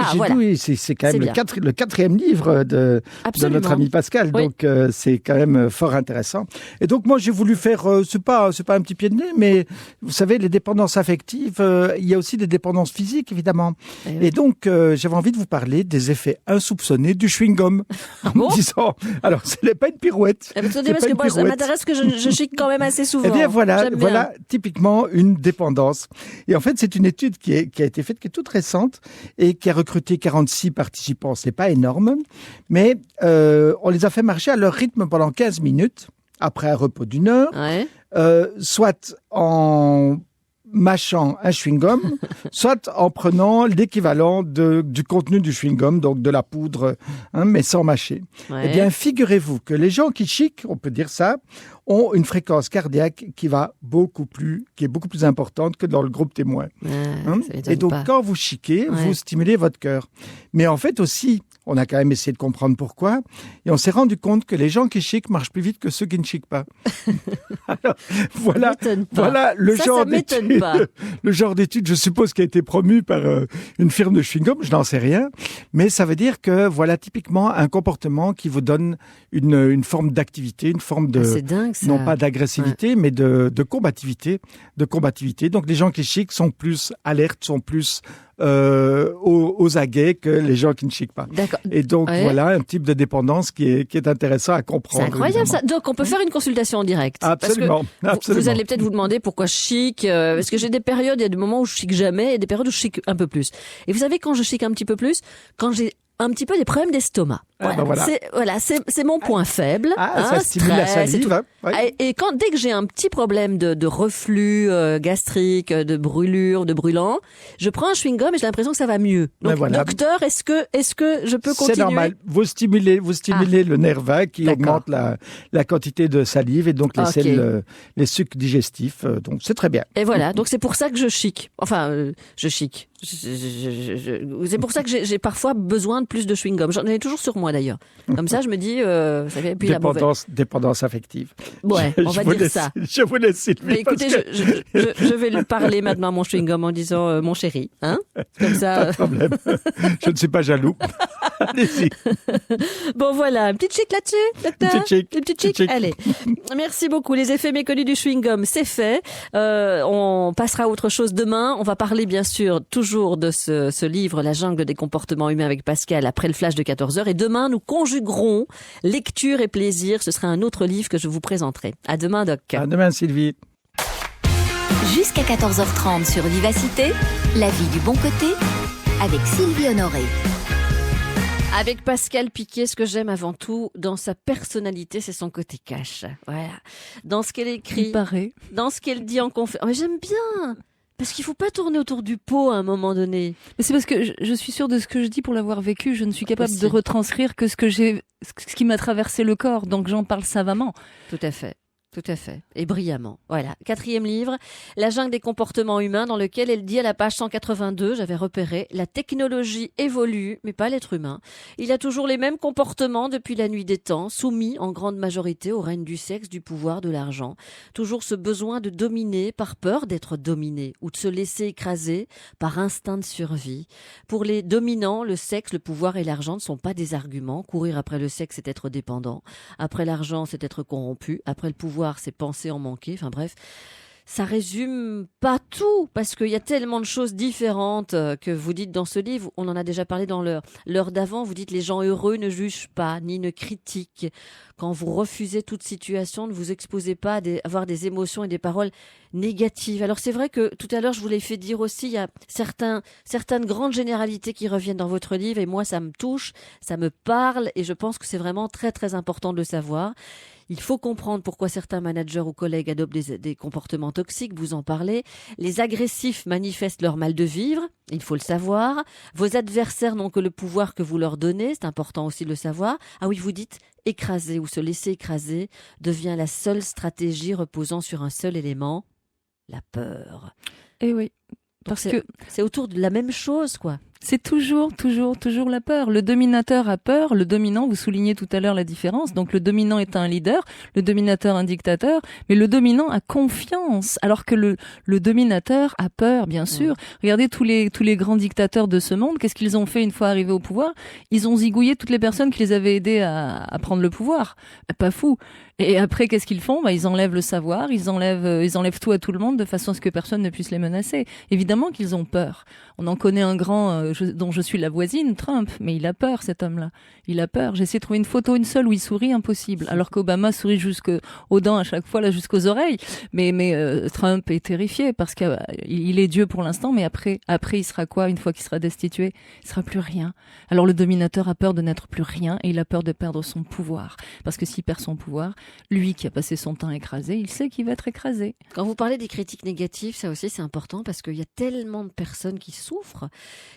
C'est quand même le 4e livre de notre ami Pascal, donc c'est quand même fort intéressant. Et donc moi j'ai voulu faire, c'est pas un petit pied de nez, mais vous savez, les dépendances affectives, il y a aussi des dépendances physiques, évidemment. Et donc j'avais envie de vous parler des effets insoupçonnés du chewing-gum. En me disant, alors ce n'est pas une pirouette. Attendez, parce que moi, ça m'intéresse que je chic quand même assez souvent. Eh bien voilà. Typiquement une dépendance. Et en fait, c'est une étude qui a été faite, qui est toute récente et qui a recruté 46 participants. C'est pas énorme, mais on les a fait marcher à leur rythme pendant 15 minutes, après un repos d'1 heure, soit en mâchant un chewing-gum, soit en prenant l'équivalent du contenu du chewing-gum, donc de la poudre, mais sans mâcher. Eh bien, figurez-vous que les gens qui chiquent, on peut dire ça, ont une fréquence cardiaque qui est beaucoup plus importante que dans le groupe témoin. Et donc, quand vous chiquez, vous stimulez votre cœur. Mais en fait aussi, on a quand même essayé de comprendre pourquoi, et on s'est rendu compte que les gens qui chiquent marchent plus vite que ceux qui ne chiquent pas. Alors, voilà le genre d'étude, je suppose, qui a été promu par une firme de chewing-gum, je n'en sais rien, mais ça veut dire que voilà typiquement un comportement qui vous donne une forme d'activité, une forme de... c'est dingue, ça. Non pas d'agressivité, mais de combativité. Donc les gens qui chiquent sont plus alertes, sont plus aux aguets que les gens qui ne chiquent pas. D'accord. Et donc voilà un type de dépendance qui est intéressant à comprendre. C'est incroyable évidemment. ça. Donc on peut faire une consultation en direct. Absolument. Parce que vous allez peut-être vous demander pourquoi je chique. Parce que j'ai des périodes, il y a des moments où je chique jamais et des périodes où je chique un peu plus. Et vous savez quand je chique un petit peu plus, quand j'ai un petit peu des problèmes d'estomac. C'est mon point faible. Ça stimule la salive. Et dès que j'ai un petit problème de reflux gastrique, de brûlure, de brûlant, je prends un chewing-gum et j'ai l'impression que ça va mieux. Donc, docteur, est-ce que je peux continuer? C'est normal. Vous stimulez le nerf vague qui augmente la quantité de salive et donc les sucs digestifs. Donc c'est très bien. Et voilà. Donc c'est pour ça que je chique. Enfin, je chique. C'est pour ça que j'ai parfois besoin de plus de chewing-gum. J'en ai toujours sur moi d'ailleurs. Comme ça, je me dis, ça fait puis dépendance affective. Ouais, on va dire ça. Je vous laisse, Sylvie. Mais écoutez, je vais lui parler maintenant à mon chewing-gum en disant mon chéri, hein. Comme ça. Pas de problème. Je ne suis pas jaloux. Allez-y. Bon voilà, une petite chic là-dessus, docteur. Une petite chic. Allez. Merci beaucoup. Les effets méconnus du chewing-gum, c'est fait. On passera à autre chose demain. On va parler bien sûr toujours de ce livre, La jungle des comportements humains avec Pascal après le flash de 14h. Et demain, nous conjuguerons lecture et plaisir. Ce sera un autre livre que je vous présenterai. À demain, Doc. À demain, Sylvie. Jusqu'à 14h30 sur Vivacité, la vie du bon côté avec Sylvie Honoré. Avec Pascal Piquet, ce que j'aime avant tout dans sa personnalité, c'est son côté cash. Voilà. Dans ce qu'elle écrit, dans ce qu'elle dit en conférence. J'aime bien. Parce qu'il faut pas tourner autour du pot à un moment donné. Mais c'est parce que je suis sûre de ce que je dis pour l'avoir vécu. Je ne suis capable de retranscrire que ce qui m'a traversé le corps. Donc j'en parle savamment. Tout à fait. Tout à fait. Et brillamment. Voilà. 4e livre, La jungle des comportements humains, dans lequel elle dit à la page 182, j'avais repéré, la technologie évolue, mais pas l'être humain. Il a toujours les mêmes comportements depuis la nuit des temps, soumis en grande majorité au règne du sexe, du pouvoir, de l'argent. Toujours ce besoin de dominer par peur d'être dominé ou de se laisser écraser par instinct de survie. Pour les dominants, le sexe, le pouvoir et l'argent ne sont pas des arguments. Courir après le sexe, c'est être dépendant. Après l'argent, c'est être corrompu. Après le pouvoir, c'est penser en manquer. Enfin bref, ça résume pas tout parce qu'il y a tellement de choses différentes que vous dites dans ce livre. On en a déjà parlé dans l'heure d'avant. Vous dites les gens heureux ne jugent pas ni ne critiquent. Quand vous refusez toute situation, ne vous exposez pas à avoir des émotions et des paroles négatives. Alors c'est vrai que tout à l'heure je vous l'ai fait dire aussi, il y a certaines grandes généralités qui reviennent dans votre livre et moi ça me touche, ça me parle et je pense que c'est vraiment très très important de le savoir. Il faut comprendre pourquoi certains managers ou collègues adoptent des comportements toxiques, vous en parlez. Les agressifs manifestent leur mal de vivre, il faut le savoir. Vos adversaires n'ont que le pouvoir que vous leur donnez, c'est important aussi de le savoir. Ah oui, vous dites écraser ou se laisser écraser devient la seule stratégie reposant sur un seul élément, la peur. Eh oui, parce que c'est autour de la même chose, quoi. C'est toujours la peur. Le dominateur a peur, le dominant, vous soulignez tout à l'heure la différence, donc le dominant est un leader, le dominateur un dictateur, mais le dominant a confiance, alors que le dominateur a peur, bien sûr. Regardez tous les grands dictateurs de ce monde, qu'est-ce qu'ils ont fait une fois arrivés au pouvoir? Ils ont zigouillé toutes les personnes qui les avaient aidés à prendre le pouvoir. Pas fou. Et après, qu'est-ce qu'ils font? Ils enlèvent le savoir, ils enlèvent tout à tout le monde de façon à ce que personne ne puisse les menacer. Évidemment qu'ils ont peur. On en connaît un grand dont je suis la voisine, Trump, mais il a peur, cet homme-là. Il a peur. J'ai essayé de trouver une photo, une seule, où il sourit, impossible. Alors qu'Obama sourit jusqu'aux dents à chaque fois, là, jusqu'aux oreilles. Mais Trump est terrifié parce qu'il est Dieu pour l'instant, mais après, il sera quoi une fois qu'il sera destitué? Il sera plus rien. Alors le dominateur a peur de n'être plus rien et il a peur de perdre son pouvoir. Parce que s'il perd son pouvoir, lui qui a passé son temps écrasé, il sait qu'il va être écrasé. Quand vous parlez des critiques négatives, ça aussi c'est important parce qu'il y a tellement de personnes qui souffrent,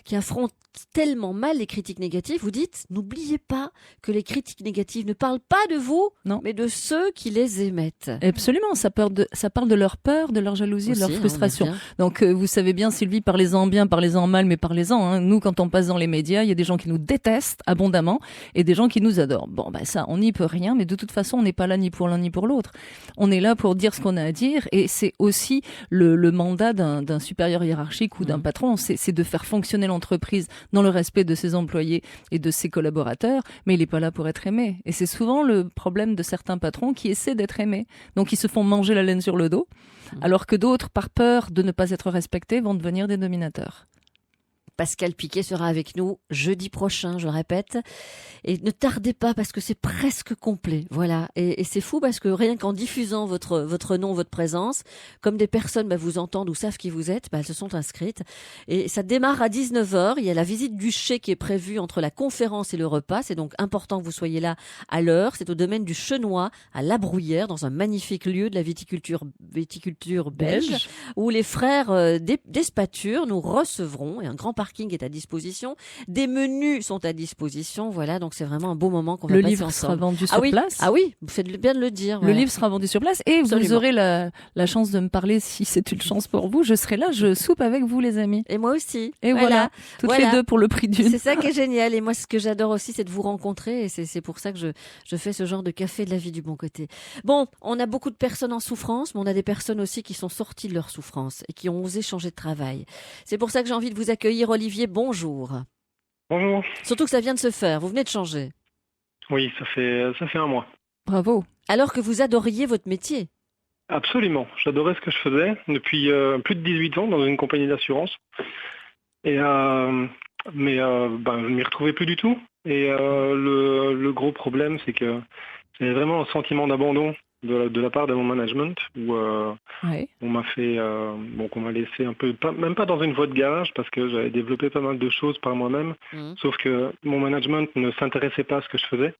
qui affrontent tellement mal les critiques négatives. Vous dites, n'oubliez pas que les critiques négatives ne parlent pas de vous, non, mais de ceux qui les émettent. Absolument, ça parle de leur peur, de leur jalousie, aussi, de leur frustration. Donc vous savez bien, Sylvie, parlez-en bien, parlez-en mal, mais parlez-en. Hein. Nous, quand on passe dans les médias, il y a des gens qui nous détestent abondamment et des gens qui nous adorent. Bon, ça, on n'y peut rien, mais de toute façon, on n'est pas là ni pour l'un ni pour l'autre. On est là pour dire ce qu'on a à dire et c'est aussi le mandat d'un supérieur hiérarchique ou d'un patron, c'est de faire fonctionner l'entreprise dans le respect de ses employés et de ses collaborateurs, mais il n'est pas là pour être aimé. Et c'est souvent le problème de certains patrons qui essaient d'être aimés. Donc ils se font manger la laine sur le dos, alors que d'autres, par peur de ne pas être respectés, vont devenir des dominateurs. Pascal Piquet sera avec nous jeudi prochain, je répète. Et ne tardez pas parce que c'est presque complet. Voilà. Et c'est fou parce que rien qu'en diffusant votre nom, votre présence, comme des personnes vous entendent ou savent qui vous êtes, elles se sont inscrites. Et ça démarre à 19h. Il y a la visite du chai qui est prévue entre la conférence et le repas. C'est donc important que vous soyez là à l'heure. C'est au domaine du Chenois, à La Brouillère, dans un magnifique lieu de la viticulture belge, où les frères d'Espature nous recevront. Et un grand parking est à disposition. Des menus sont à disposition. Voilà, donc c'est vraiment un beau moment qu'on va passer ensemble. Le livre sera vendu sur place. Ah oui, vous faites bien de le dire. Le livre sera vendu sur place et vous aurez la chance de me parler si c'est une chance pour vous. Je serai là, je soupe avec vous les amis. Et moi aussi. Et voilà, toutes les deux pour le prix d'une. C'est ça qui est génial. Et moi, ce que j'adore aussi, c'est de vous rencontrer. Et c'est pour ça que je fais ce genre de café de la vie du bon côté. Bon, on a beaucoup de personnes en souffrance, mais on a des personnes aussi qui sont sorties de leur souffrance et qui ont osé changer de travail. C'est pour ça que j'ai envie de vous accueillir, Olivier. Bonjour. Bonjour. Surtout que ça vient de se faire. Vous venez de changer. Oui, ça fait un mois. Bravo. Alors que vous adoriez votre métier. Absolument. J'adorais ce que je faisais depuis plus de 18 ans dans une compagnie d'assurance. Et mais je ne m'y retrouvais plus du tout. Et le gros problème, c'est que j'avais vraiment un sentiment d'abandon de la part de mon management où on m'a fait qu'on m'a laissé un peu même pas dans une voie de garage parce que j'avais développé pas mal de choses par moi-même, sauf que mon management ne s'intéressait pas à ce que je faisais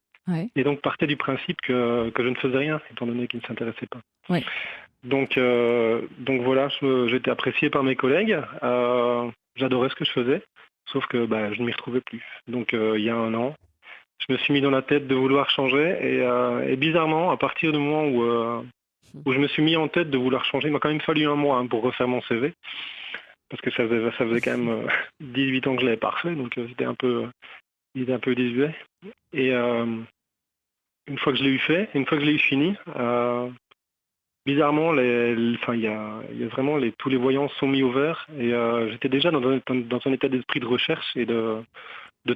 et donc partait du principe que je ne faisais rien étant donné qu'il ne s'intéressait pas. Donc voilà, j'étais apprécié par mes collègues, j'adorais ce que je faisais, sauf que je ne m'y retrouvais plus. Donc il y a un an, je me suis mis dans la tête de vouloir changer et bizarrement, à partir du moment où je me suis mis en tête de vouloir changer. Il m'a quand même fallu un mois pour refaire mon CV, parce que ça faisait quand même 18 ans que je l'avais pas refait, donc il était un peu désuet. Et une fois que je l'ai eu fait, une fois que je l'ai eu fini, bizarrement, il y a vraiment tous les voyants sont mis au vert, et j'étais déjà dans un état d'esprit de recherche et de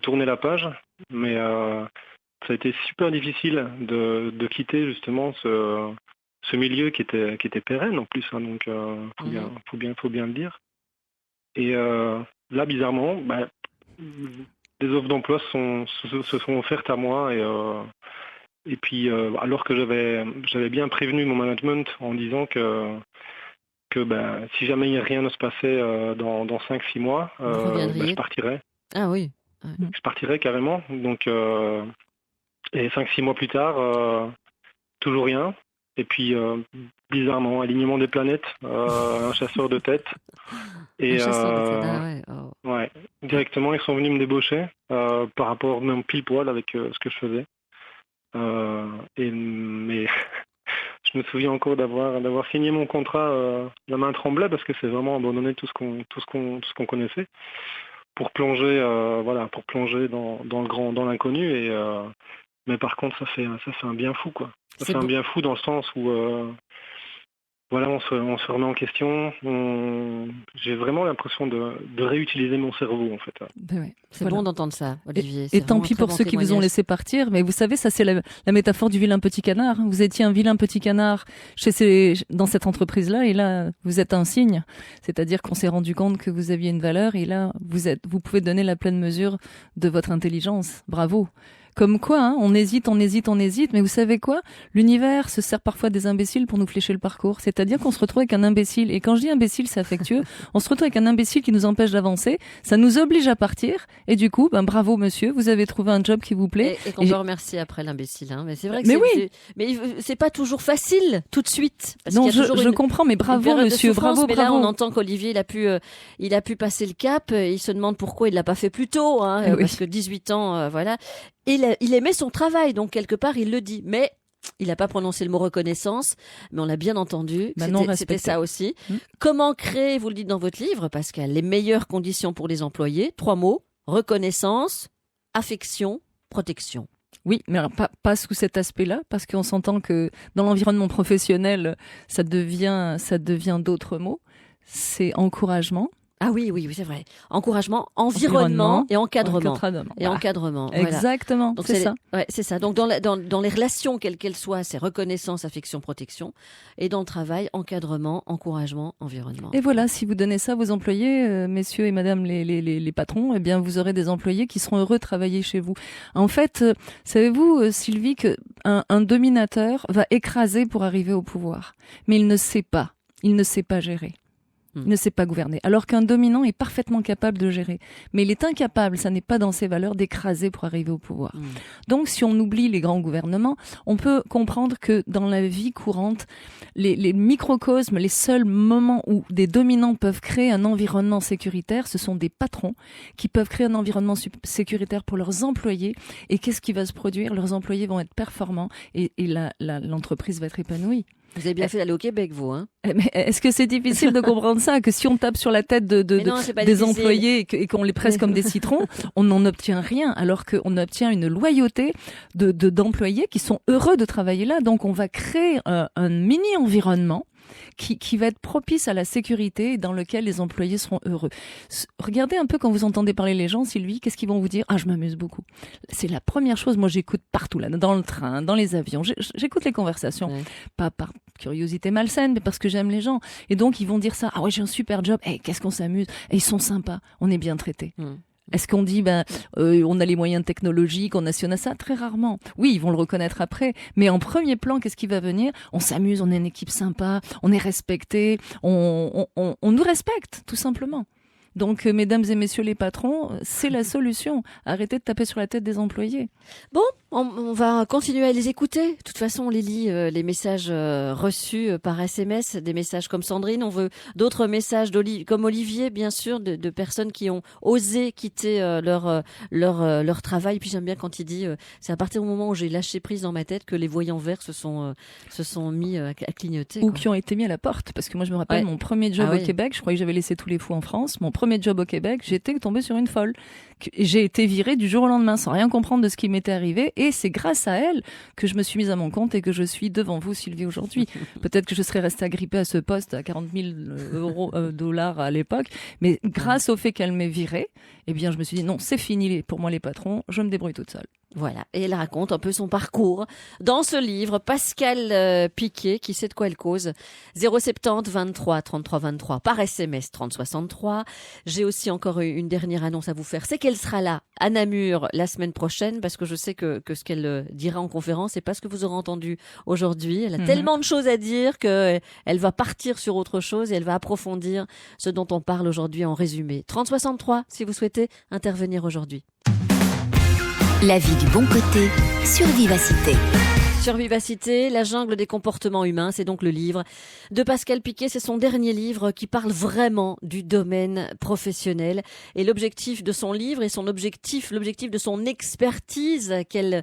tourner la page, mais ça a été super difficile de quitter justement ce milieu qui était pérenne en plus, hein, donc faut bien le dire. Et là, bizarrement, des offres d'emploi se sont offertes à moi, et puis alors que j'avais bien prévenu mon management en disant que si jamais rien ne se passait dans 5-6 mois, je partirais. Ah oui. Je partirais carrément. Donc, et 5-6 mois plus tard, toujours rien. Et puis, bizarrement, alignement des planètes, un chasseur de tête. Et ouais, directement, ils sont venus me débaucher par rapport même pile poil avec ce que je faisais. Mais je me souviens encore d'avoir signé mon contrat, la main tremblait, parce que c'est vraiment abandonner tout ce qu'on connaissait pour plonger, dans l'inconnu. Mais par contre, ça fait un bien fou, quoi. Ça fait un bien fou dans le sens où on se remet en question. J'ai vraiment l'impression de réutiliser mon cerveau, en fait. C'est bon d'entendre ça, Olivier. Et tant pis pour ceux qui vous ont laissé partir. Mais vous savez, ça c'est la métaphore du vilain petit canard. Vous étiez un vilain petit canard dans cette entreprise-là, et là, vous êtes un cygne. C'est-à-dire qu'on s'est rendu compte que vous aviez une valeur, et là, vous pouvez donner la pleine mesure de votre intelligence. Bravo. Comme quoi, hein, on hésite, mais vous savez quoi? L'univers se sert parfois des imbéciles pour nous flécher le parcours. C'est-à-dire qu'on se retrouve avec un imbécile. Et quand je dis imbécile, c'est affectueux. On se retrouve avec un imbécile qui nous empêche d'avancer. Ça nous oblige à partir. Et du coup, bravo monsieur, vous avez trouvé un job qui vous plaît. Et qu'on peut remercier après l'imbécile. Hein. Mais c'est vrai que mais c'est pas toujours facile tout de suite. Parce non, je comprends, mais bravo monsieur, bravo. Mais là, on entend qu'Olivier, il a pu passer le cap. Il se demande pourquoi il l'a pas fait plus tôt. Hein, parce que 18 ans, voilà. Il aimait son travail, donc quelque part il le dit, mais il n'a pas prononcé le mot reconnaissance, mais on l'a bien entendu, c'était ça aussi. Comment créer, vous le dites dans votre livre, Pascal, les meilleures conditions pour les employés? 3 mots, reconnaissance, affection, protection. Oui, mais alors pas sous cet aspect-là, parce qu'on s'entend que dans l'environnement professionnel, ça devient d'autres mots. C'est encouragement. Ah oui, c'est vrai. Encouragement, environnement et encadrement. Encadrement. Exactement, donc c'est ça. C'est ça. Donc dans les relations, quelles qu'elles soient, c'est reconnaissance, affection, protection. Et dans le travail, encadrement, encouragement, environnement. Et voilà, si vous donnez ça à vos employés, messieurs et madame les patrons, eh bien vous aurez des employés qui seront heureux de travailler chez vous. En fait, savez-vous, Sylvie, qu'un dominateur va écraser pour arriver au pouvoir. Mais il ne sait pas gérer. Il ne sait pas gouverner. Alors qu'un dominant est parfaitement capable de gérer. Mais il est incapable, ça n'est pas dans ses valeurs, d'écraser pour arriver au pouvoir. Donc, si on oublie les grands gouvernements, on peut comprendre que dans la vie courante, les microcosmes, les seuls moments où des dominants peuvent créer un environnement sécuritaire, ce sont des patrons qui peuvent créer un environnement sécuritaire pour leurs employés. Et qu'est-ce qui va se produire? Leurs employés vont être performants et l'entreprise va être épanouie. Vous avez bien fait d'aller au Québec, vous, hein? Mais est-ce que c'est difficile de comprendre ça? Que si on tape sur la tête des employés et qu'on les presse comme des citrons, on n'en obtient rien, alors qu'on obtient une loyauté d'employés qui sont heureux de travailler là. Donc, on va créer un mini-environnement qui va être propice à la sécurité et dans lequel les employés seront heureux. Regardez un peu quand vous entendez parler les gens, Sylvie, qu'est-ce qu'ils vont vous dire? Ah, je m'amuse beaucoup. C'est la première chose, moi j'écoute partout, là, dans le train, dans les avions, j'écoute les conversations. Pas par curiosité malsaine, mais parce que j'aime les gens. Et donc ils vont dire ça, ah ouais, j'ai un super job, qu'est-ce qu'on s'amuse, ils sont sympas, on est bien traités. Est-ce qu'on dit, on a les moyens technologiques, on a ça? Très rarement. Oui, ils vont le reconnaître après. Mais en premier plan, qu'est-ce qui va venir? On s'amuse, on est une équipe sympa, on est respecté, on nous respecte, tout simplement. Donc, mesdames et messieurs les patrons, c'est la solution. Arrêtez de taper sur la tête des employés. Bon, On va continuer à les écouter. De toute façon, on les lit, les messages reçus par SMS, des messages comme Sandrine. On veut d'autres messages comme Olivier, bien sûr, de personnes qui ont osé quitter leur travail. Puis j'aime bien quand il dit, c'est à partir du moment où j'ai lâché prise dans ma tête que les voyants verts se sont mis à clignoter. Ou quoi. qui ont été mis à la porte. Parce que moi, je me rappelle mon premier job au Québec. Je croyais que j'avais laissé tous les fous en France. Mon premier job au Québec, j'étais tombée sur une folle. J'ai été virée du jour au lendemain sans rien comprendre de ce qui m'était arrivé. Et c'est grâce à elle que je me suis mise à mon compte et que je suis devant vous, Sylvie, aujourd'hui. Peut-être que je serais restée agrippée à ce poste à 40 000 dollars à l'époque. Mais grâce au fait qu'elle m'ait virée, eh bien, je me suis dit non, c'est fini pour moi les patrons. Je me débrouille toute seule. Voilà, et elle raconte un peu son parcours dans ce livre. Pascal Piquet, qui sait de quoi elle cause. 070 23 33 23 par SMS 30 63. J'ai aussi encore une dernière annonce à vous faire. C'est qu'elle sera là à Namur la semaine prochaine, parce que je sais que ce qu'elle dira en conférence, c'est pas ce que vous aurez entendu aujourd'hui. Elle a tellement de choses à dire que elle va partir sur autre chose et elle va approfondir ce dont on parle aujourd'hui en résumé. 30 63 si vous souhaitez intervenir aujourd'hui. La vie du bon côté sur Vivacité. Sur Vivacité, la jungle des comportements humains, c'est donc le livre de Pascal Piquet. C'est son dernier livre qui parle vraiment du domaine professionnel. Et l'objectif de son livre et l'objectif de son expertise qu'elle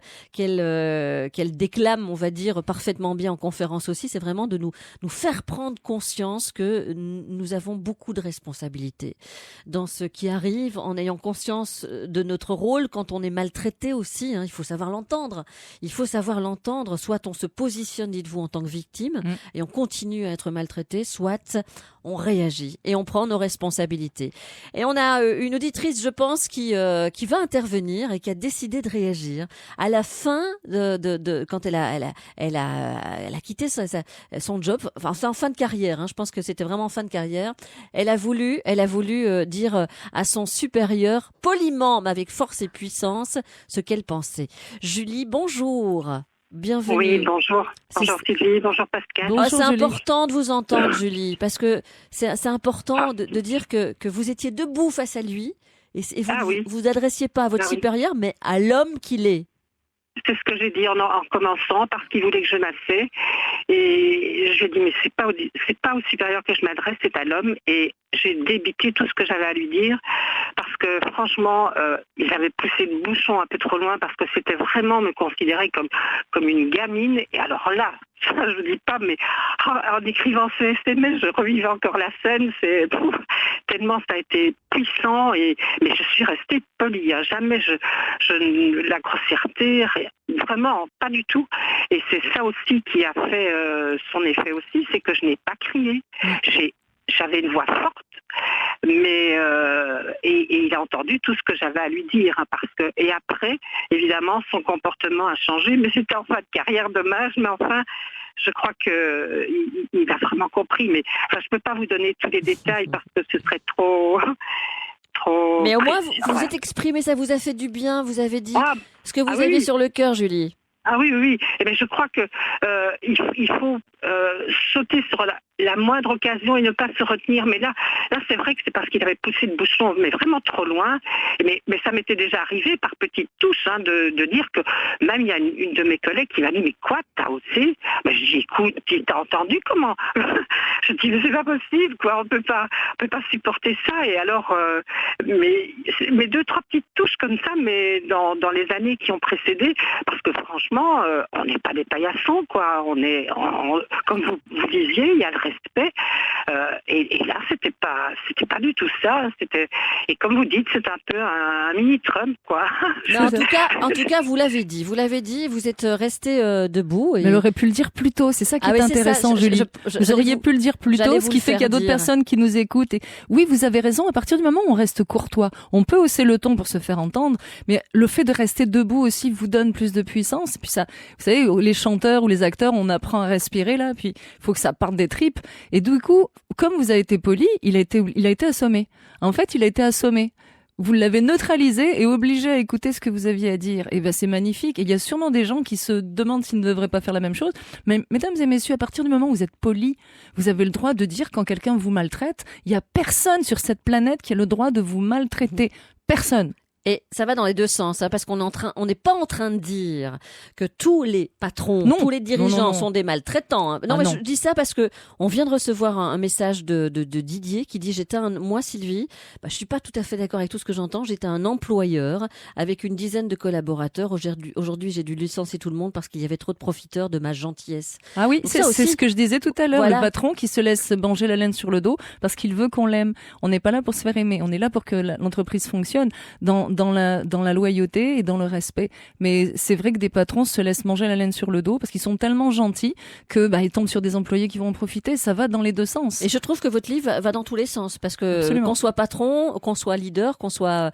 déclame, on va dire, parfaitement bien en conférence aussi, c'est vraiment de nous faire prendre conscience que nous avons beaucoup de responsabilités dans ce qui arrive, en ayant conscience de notre rôle quand on est maltraité aussi. Il faut savoir l'entendre. Soit on se positionne, dites-vous, en tant que victime et on continue à être maltraité, soit on réagit et on prend nos responsabilités. Et on a une auditrice, je pense, qui va intervenir et qui a décidé de réagir à la fin de quand elle a quitté son job. Enfin, c'est en fin de carrière. Je pense que c'était vraiment en fin de carrière. Elle a voulu dire à son supérieur, poliment, mais avec force et puissance, ce qu'elle pensait. Julie, bonjour. Bienvenue. Oui, bonjour. Bonjour Sylvie, bonjour Pascal. Bonjour, c'est Julie. important de vous entendre, Julie, parce que c'est important de dire que vous étiez debout face à lui et vous adressiez pas à votre supérieur, mais à l'homme qu'il est. C'est ce que j'ai dit en commençant, parce qu'il voulait que je m'asseye. Et j'ai dit, mais c'est pas au supérieur que je m'adresse, c'est à l'homme. Et j'ai débité tout ce que j'avais à lui dire, parce que franchement, il avait poussé le bouchon un peu trop loin, parce que c'était vraiment me considérer comme une gamine. Et alors là, ça, je ne dis pas, mais en écrivant ce SMS, je revivais encore la scène. Tellement ça a été puissant. Mais je suis restée polie. Jamais la grossièreté, vraiment pas du tout. Et c'est ça aussi qui a fait son effet aussi, c'est que je n'ai pas crié. J'avais une voix forte, mais et il a entendu tout ce que j'avais à lui dire, et après, évidemment, son comportement a changé, mais c'était en fin de carrière, dommage, mais enfin, je crois que il a vraiment compris, mais je peux pas vous donner tous les détails parce que ce serait trop. Mais au moins, vous êtes exprimé, ça vous a fait du bien, vous avez dit ce que vous aviez sur le cœur, Julie. Ah oui. Eh bien, je crois que il faut sauter sur la moindre occasion et ne pas se retenir. Mais là, c'est vrai que c'est parce qu'il avait poussé le bouchon, mais vraiment trop loin. Mais ça m'était déjà arrivé par petites touches de dire que même il y a une de mes collègues qui m'a dit, mais quoi, t'as osé? Je dis, écoute, t'as entendu comment? Je dis, mais c'est pas possible, quoi. On peut pas supporter ça. Et alors, mais deux, trois petites touches comme ça, mais dans les années qui ont précédé, parce que franchement, on n'est pas des paillassons, quoi. Comme vous disiez, il y a le respect. Et là, c'était pas du tout ça. Et comme vous dites, c'est un peu un mini Trump, quoi. Mais en tout cas, vous l'avez dit, vous êtes resté debout. Mais elle aurait pu le dire plus tôt. C'est ça qui est intéressant, Julie. Vous auriez pu le dire plus tôt, ce qui fait qu'il y a d'autres personnes qui nous écoutent. Et oui, vous avez raison. À partir du moment où on reste courtois, on peut hausser le ton pour se faire entendre. Mais le fait de rester debout aussi vous donne plus de puissance. Et puis ça, vous savez, les chanteurs ou les acteurs, on apprend à respirer là. Puis il faut que ça parte des tripes. Et du coup, comme vous avez été poli, il a été assommé. En fait, il a été assommé. Vous l'avez neutralisé et obligé à écouter ce que vous aviez à dire. Et ben c'est magnifique. Et il y a sûrement des gens qui se demandent s'ils ne devraient pas faire la même chose. Mais mesdames et messieurs, à partir du moment où vous êtes poli, vous avez le droit de dire quand quelqu'un vous maltraite. Il y a personne sur cette planète qui a le droit de vous maltraiter. Personne. Et ça va dans les deux sens, hein, parce qu'on n'est pas en train de dire que tous les patrons, Non. tous les dirigeants Non. sont des maltraitants. Hein. Non, Ah mais non. je dis ça parce que on vient de recevoir un message de Didier qui dit moi Sylvie, je suis pas tout à fait d'accord avec tout ce que j'entends. J'étais un employeur avec une dizaine de collaborateurs. Aujourd'hui, j'ai dû licencier tout le monde parce qu'il y avait trop de profiteurs de ma gentillesse. Ah oui, Donc c'est ça aussi- ce que je disais tout à l'heure, Voilà. le patron qui se laisse manger la laine sur le dos parce qu'il veut qu'on l'aime. On n'est pas là pour se faire aimer, on est là pour que l'entreprise fonctionne dans la loyauté et dans le respect. Mais c'est vrai que des patrons se laissent manger la laine sur le dos parce qu'ils sont tellement gentils que ils tombent sur des employés qui vont en profiter. Ça va dans les deux sens. Et je trouve que votre livre va dans tous les sens parce que Absolument. qu'on soit patron, qu'on soit leader, qu'on soit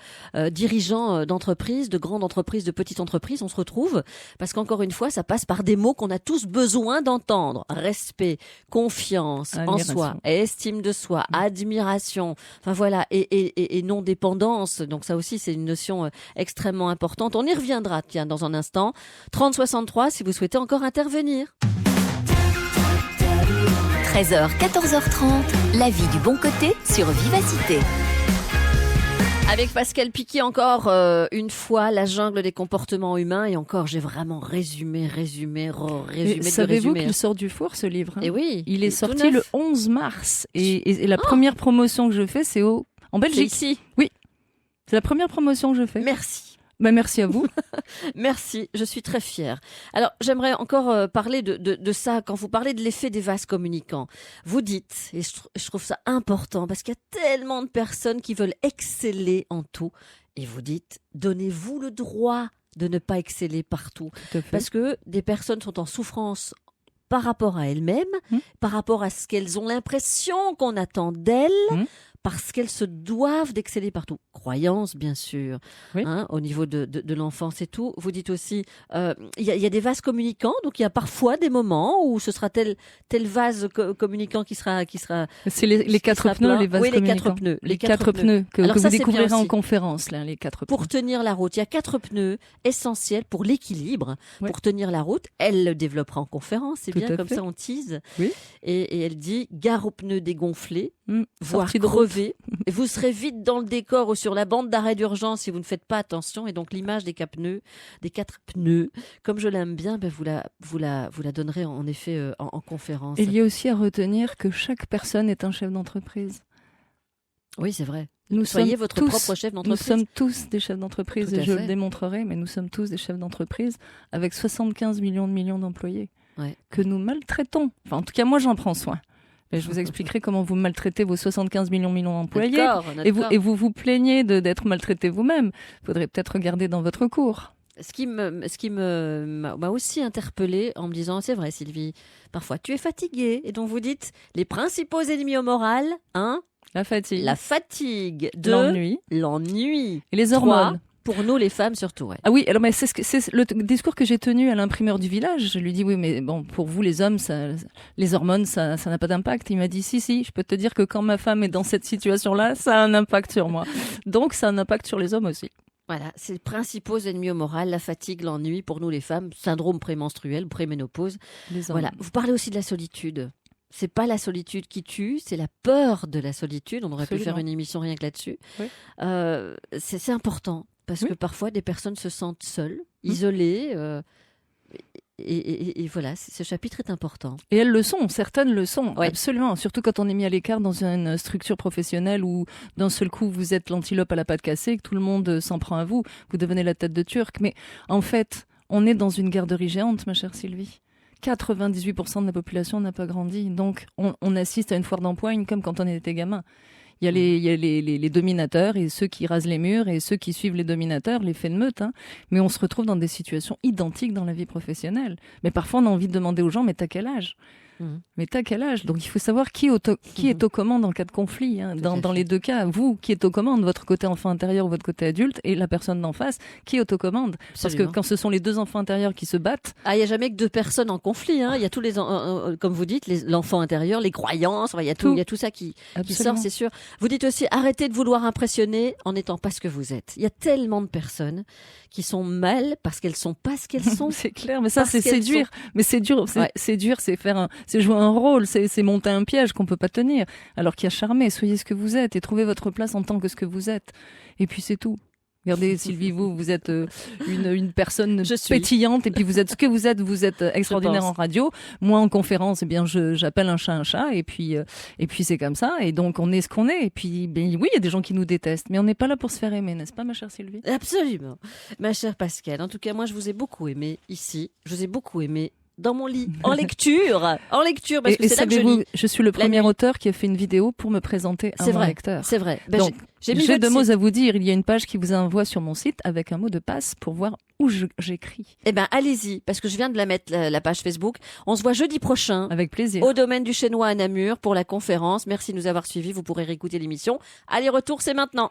dirigeant d'entreprise, de grandes entreprises, de petites entreprises, on se retrouve parce qu'encore une fois, ça passe par des mots qu'on a tous besoin d'entendre. Respect, confiance en Admiration. soi, estime de soi, admiration, enfin voilà, et non-dépendance. Donc ça aussi, c'est une notion extrêmement importante. On y reviendra, tiens, dans un instant. 30-63 si vous souhaitez encore intervenir. 13h, 14h30, la vie du bon côté sur Vivacité. Avec Pascal Piquet, encore une fois, la jungle des comportements humains. Et encore, j'ai vraiment résumé Et de savez-vous résumé. qu'il sort du four, ce livre, hein? Et oui. Il est tout sorti neuf. le 11 mars. Et la première promotion que je fais, c'est en C'est Belgique. ici. C'est la première promotion que je fais. Merci. Merci à vous. Merci, je suis très fière. Alors, j'aimerais encore parler de ça. Quand vous parlez de l'effet des vases communicants, vous dites, et je trouve ça important, parce qu'il y a tellement de personnes qui veulent exceller en tout, et vous dites, donnez-vous le droit de ne pas exceller partout. Tout à fait. Parce que des personnes sont en souffrance par rapport à elles-mêmes, par rapport à ce qu'elles ont l'impression qu'on attend d'elles, parce qu'elles se doivent d'exceller partout. Croyance, bien sûr, Oui. au niveau de l'enfance et tout. Vous dites aussi, il y a des vases communicants, donc il y a parfois des moments où ce sera tel vase communicant qui sera C'est les quatre sera pneus, plein. les vases Oui, les quatre communicants. pneus. Les quatre pneus que Alors vous ça, c'est découvrirez bien en aussi. conférence, là, les quatre Pour pneus. tenir la route. Il y a 4 pneus essentiels pour l'équilibre, Ouais. pour tenir la route. Elle le développera en conférence, c'est Tout bien, à comme fait. ça on tease. Oui. Et elle dit, gare aux pneus dégonflés, voire Sortie de route. crevés. Et vous serez vite dans le décor ou sur la bande d'arrêt d'urgence si vous ne faites pas attention. Et donc l'image des quatre pneus, comme je l'aime bien, vous la donnerez en effet en conférence. Et il y a aussi à retenir que chaque personne est un chef d'entreprise. Oui, c'est vrai. Nous Soyez sommes votre tous- propre chef Nous d'entreprise. sommes tous des chefs d'entreprise Tout à et je fait. le démontrerai, mais nous sommes tous des chefs d'entreprise avec 75 millions d'employés Ouais. que nous maltraitons. Enfin, en tout cas, moi, j'en prends soin. Et je vous expliquerai comment vous maltraitez vos 75 millions d'employés. D'accord, Et d'accord. vous vous plaignez d'être maltraité vous-même. Il faudrait peut-être regarder dans votre cours. Ce qui m'a aussi interpellée en me disant, c'est vrai Sylvie, parfois tu es fatiguée et donc vous dites les principaux ennemis au moral, La fatigue, la fatigue, l'ennui, et les 3, hormones. pour nous les femmes surtout. Ouais. Ah oui, alors mais c'est le discours que j'ai tenu à l'imprimeur du village. Je lui dis oui, mais bon, pour vous les hommes, les hormones, ça n'a pas d'impact. Il m'a dit si, je peux te dire que quand ma femme est dans cette situation-là, ça a un impact sur moi. Donc ça a un impact sur les hommes aussi. Voilà, c'est les principaux ennemis au moral, la fatigue, l'ennui pour nous les femmes, syndrome prémenstruel, préménopause. Les hommes. Voilà, vous parlez aussi de la solitude. C'est pas la solitude qui tue, c'est la peur de la solitude. On aurait pu Absolument. faire une émission rien que là-dessus. Oui. C'est important parce Oui. que parfois des personnes se sentent seules, isolées. Et voilà, ce chapitre est important. Et elles le sont, certaines le sont, Ouais. absolument. Surtout quand on est mis à l'écart dans une structure professionnelle où d'un seul coup vous êtes l'antilope à la patte cassée, que tout le monde s'en prend à vous, vous devenez la tête de Turc. Mais en fait, on est dans une garderie géante, ma chère Sylvie. 98% de la population n'a pas grandi. Donc on assiste à une foire d'empoigne comme quand on était gamin. Il y a les dominateurs et ceux qui rasent les murs et ceux qui suivent les dominateurs, les faits de meute. Mais on se retrouve dans des situations identiques dans la vie professionnelle. Mais parfois, on a envie de demander aux gens, mais t'as quel âge ? Mais t'as quel âge ? Donc il faut savoir qui est aux commandes en cas de conflit. Dans les deux cas, vous qui êtes aux commandes, votre côté enfant intérieur ou votre côté adulte, et la personne d'en face qui est aux commandes. Parce que Absolument. quand ce sont les deux enfants intérieurs qui se battent, Il n'y a jamais que deux personnes en conflit. Il y a tous les, comme vous dites, l'enfant intérieur, les croyances, il y a tout ça qui sort, absolument. c'est sûr. Vous dites aussi, arrêtez de vouloir impressionner en n'étant pas ce que vous êtes. Il y a tellement de personnes qui sont mal parce qu'elles sont pas ce qu'elles sont. C'est clair, mais ça Parce c'est qu'elles séduire. Mais c'est dur, Ouais. c'est dur, c'est jouer un rôle, c'est monter un piège qu'on peut pas tenir. Alors qu'il y a charmé, soyez ce que vous êtes et trouvez votre place en tant que ce que vous êtes. Et puis c'est tout. Regardez, Sylvie, vous êtes une personne Je suis. pétillante et puis vous êtes ce que vous êtes extraordinaire en radio. Moi, en conférence, eh bien, j'appelle un chat et puis c'est comme ça. Et donc, on est ce qu'on est. Et puis, ben, oui, il y a des gens qui nous détestent, mais on n'est pas là pour se faire aimer, n'est-ce pas, ma chère Sylvie? Absolument. Ma chère Pascal, en tout cas, moi, je vous ai beaucoup aimé ici. Je vous ai beaucoup aimé dans mon lit, en lecture, parce que c'est là que je savez-vous, lis. je suis le premier nuit. auteur qui a fait une vidéo pour me présenter à C'est mon vrai, lecteur. c'est vrai. Ben, Donc, j'ai mis j'ai votre deux mots site. à vous dire. Il y a une page qui vous envoie sur mon site avec un mot de passe pour voir où j'écris. Eh ben, allez-y, parce que je viens de la mettre, la page Facebook. On se voit jeudi prochain. Avec plaisir. Au domaine du Chênois à Namur pour la conférence. Merci de nous avoir suivis. Vous pourrez réécouter l'émission. Allez, retour, c'est maintenant.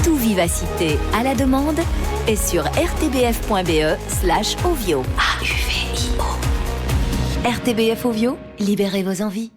Tout Vivacité à la demande est sur rtbf.be/ovio. RTBF Ovio, libérez vos envies.